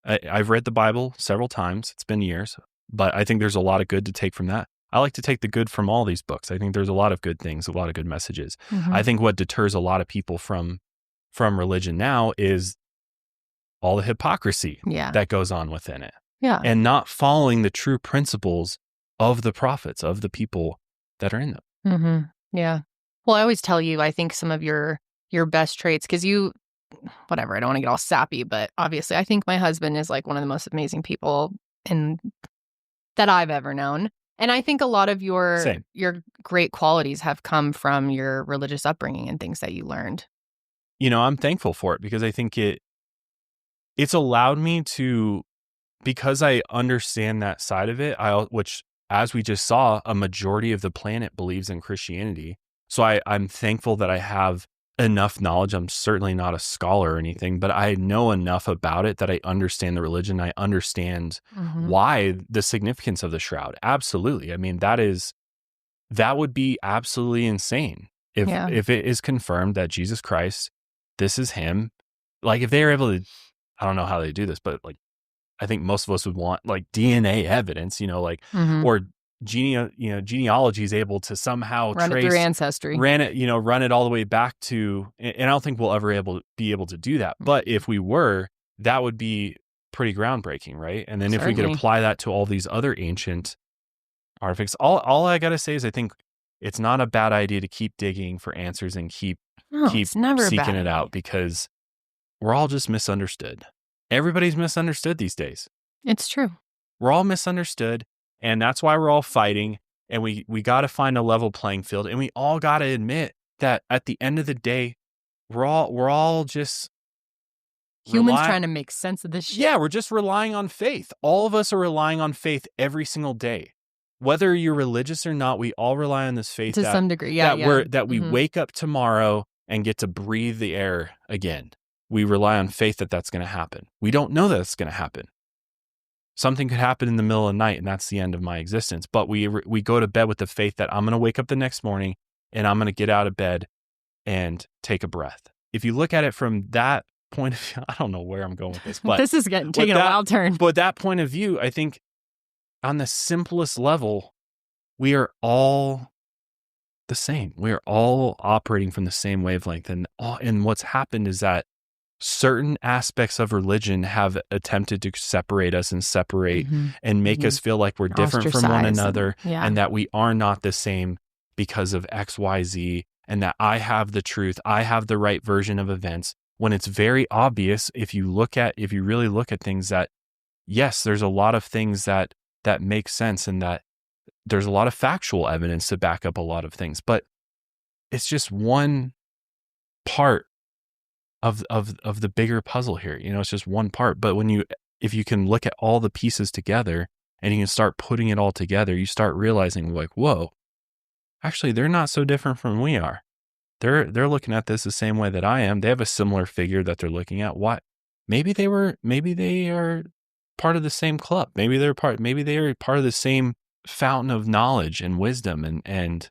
I've read the Bible several times. It's been years, but I think there's a lot of good to take from that. I like to take the good from all these books. I think there's a lot of good things, a lot of good messages. Mm-hmm. I think what deters a lot of people from religion now is all the hypocrisy that goes on within it. Yeah. And not following the true principles of the prophets, of the people that are in them. Mm-hmm. Yeah. Well, I always tell you, I think some of your best traits, because whatever, I don't want to get all sappy, but obviously I think my husband is like one of the most amazing people that I've ever known. And I think a lot of your great qualities have come from your religious upbringing and things that you learned. I'm thankful for it because I think it's allowed me to, because I understand that side of it, which, as we just saw, a majority of the planet believes in Christianity. So I'm thankful that I have enough knowledge. I'm certainly not a scholar or anything, but I know enough about it that I understand the religion. I understand why the significance of the shroud. Absolutely. I mean, that would be absolutely insane if it is confirmed that Jesus Christ, this is him. Like, if they are able to, I don't know how they do this, but like, I think most of us would want like DNA evidence, or genealogy is able to somehow run it through ancestry, run it all the way back to, and I don't think we'll ever be able to do that. But if we were, that would be pretty groundbreaking, right? And then if we could apply that to all these other ancient artifacts, all I got to say is I think it's not a bad idea to keep digging for answers and keep seeking it out, because we're all just misunderstood. Everybody's misunderstood these days. It's true. We're all misunderstood, and that's why we're all fighting, and we got to find a level playing field, and we all got to admit that at the end of the day, we're all just humans trying to make sense of this shit. Yeah, we're just relying on faith. All of us are relying on faith every single day. Whether you're religious or not, we all rely on this faith to some degree. That we wake up tomorrow and get to breathe the air again. We rely on faith that that's going to happen. We don't know that it's going to happen. Something could happen in the middle of the night and that's the end of my existence. But we go to bed with the faith that I'm going to wake up the next morning and I'm going to get out of bed and take a breath. If you look at it from that point of view, I don't know where I'm going with this, but this is taking a wild turn. But that point of view, I think on the simplest level, we are all the same. We are all operating from the same wavelength. And what's happened is that certain aspects of religion have attempted to separate us and and make us feel like we're different from one another, and that we are not the same because of X, Y, Z, and that I have the truth, I have the right version of events, when it's very obvious if you really look at things that, yes, there's a lot of things that make sense, and that there's a lot of factual evidence to back up a lot of things, but it's just one part of the bigger puzzle here. It's just one part. But if you can look at all the pieces together and you can start putting it all together, you start realizing like, whoa, actually they're not so different from we are. They're looking at this the same way that I am. They have a similar figure that they're looking at. What? Maybe they are part of the same club. Maybe they are part of the same fountain of knowledge and wisdom and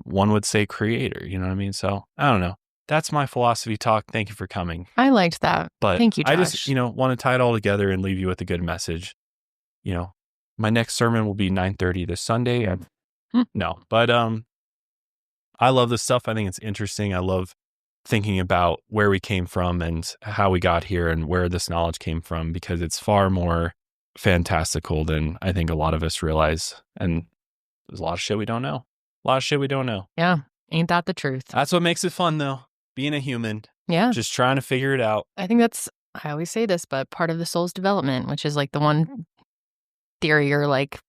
one would say creator, you know what I mean? So I don't know. That's my philosophy talk. Thank you for coming. I liked that. But thank you, Josh. I just, want to tie it all together and leave you with a good message. My next sermon will be 9:30 this Sunday. No, but I love this stuff. I think it's interesting. I love thinking about where we came from and how we got here and where this knowledge came from, because it's far more fantastical than I think a lot of us realize. And there's a lot of shit we don't know. Yeah. Ain't that the truth? That's what makes it fun, though. Being a human. Yeah. Just trying to figure it out. I think I always say this, but part of the soul's development, which is like the one theory or like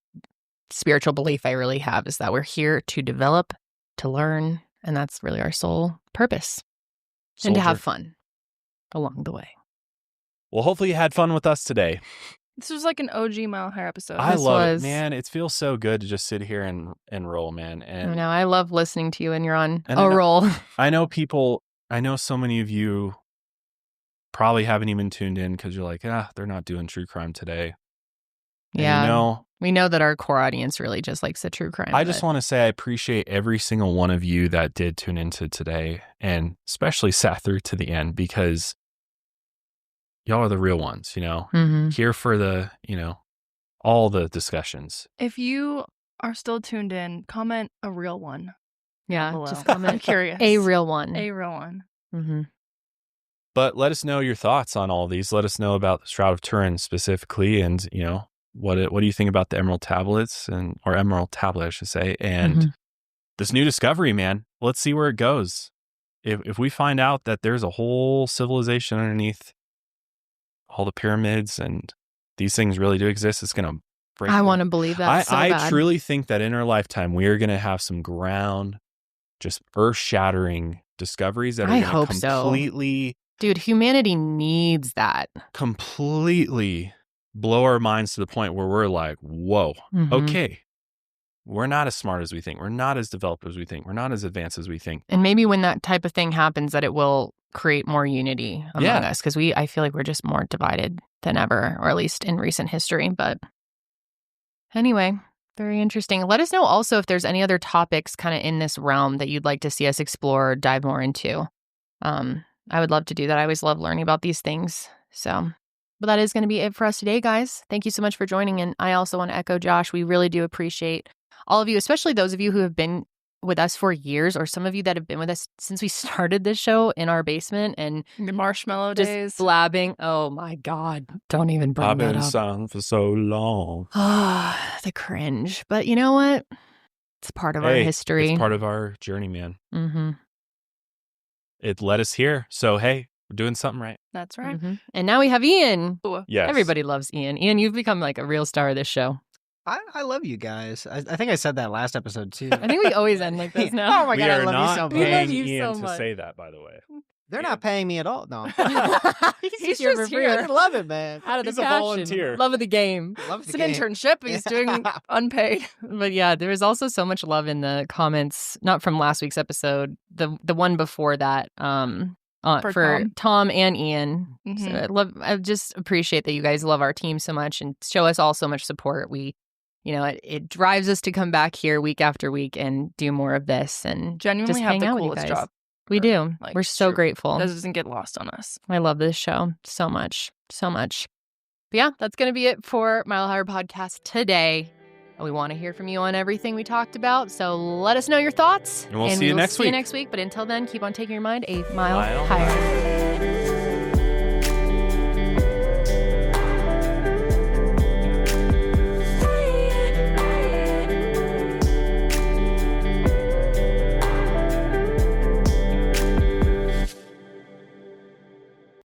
spiritual belief I really have, is that we're here to develop, to learn, and that's really our sole purpose. And to have fun along the way. Well, hopefully you had fun with us today. This was like an OG Mile High episode. I love it, man. It feels so good to just sit here and roll, man. And I know. I love listening to you and you're on a roll. I know so many of you probably haven't even tuned in because you're like, they're not doing true crime today. Yeah. We know that our core audience really just likes the true crime. I just want to say I appreciate every single one of you that did tune into today and especially sat through to the end, because y'all are the real ones, here for the, all the discussions. If you are still tuned in, comment a real one. Yeah, below. just comment. I'm curious. A real one. A real one. Mm-hmm. But let us know your thoughts on all these. Let us know about the Shroud of Turin specifically, and what do you think about the Emerald Tablets or Emerald Tablet, I should say, and this new discovery, man. Let's see where it goes. If we find out that there's a whole civilization underneath all the pyramids and these things really do exist, it's going to break. I want to believe that. I truly think that in our lifetime, we are going to have some just earth-shattering discoveries that are going to completely... Dude, humanity needs that. Completely blow our minds to the point where we're like, whoa, okay. We're not as smart as we think. We're not as developed as we think. We're not as advanced as we think. And maybe when that type of thing happens, that it will create more unity among us, because I feel like we're just more divided than ever, or at least in recent history. But anyway, very interesting. Let us know also if there's any other topics kind of in this realm that you'd like to see us explore or dive more into. I would love to do that. I always love learning about these things. So, but that is going to be it for us today, guys. Thank you so much for joining. And I also want to echo Josh. We really do appreciate all of you, especially those of you who have been with us for years, or some of you that have been with us since we started this show in our basement and the marshmallow just days, blabbing. Oh my God. Don't even bring I've that been up. silent for so long. The cringe. But you know what? It's part of our history. It's part of our journey, man. Mm-hmm. It led us here. So, hey, we're doing something right. That's right. Mm-hmm. And now we have Ian. Yes. Everybody loves Ian. Ian, you've become like a real star of this show. I love you guys. I think I said that last episode too. I think we always end like this now. Oh my God, I love you so much. We are not paying you Ian so to much. say that, by the way. They're not paying me at all. No. He's here for free. I love it, man. Out of the He's a passion. volunteer. Love of the game. Love It's an internship. He's doing unpaid. But yeah, there was also so much love in the comments, not from last week's episode, the one before that, for Tom and Ian. Mm-hmm. So I just appreciate that you guys love our team so much and show us all so much support. It drives us to come back here week after week and do more of this and genuinely just have hang the out with you coolest guys. job. We do. Like, we're so grateful. That doesn't get lost on us. I love this show so much, so much. But yeah, that's going to be it for Mile Higher Podcast today. We want to hear from you on everything we talked about. So let us know your thoughts. And we'll see you next week. But until then, keep on taking your mind a mile higher.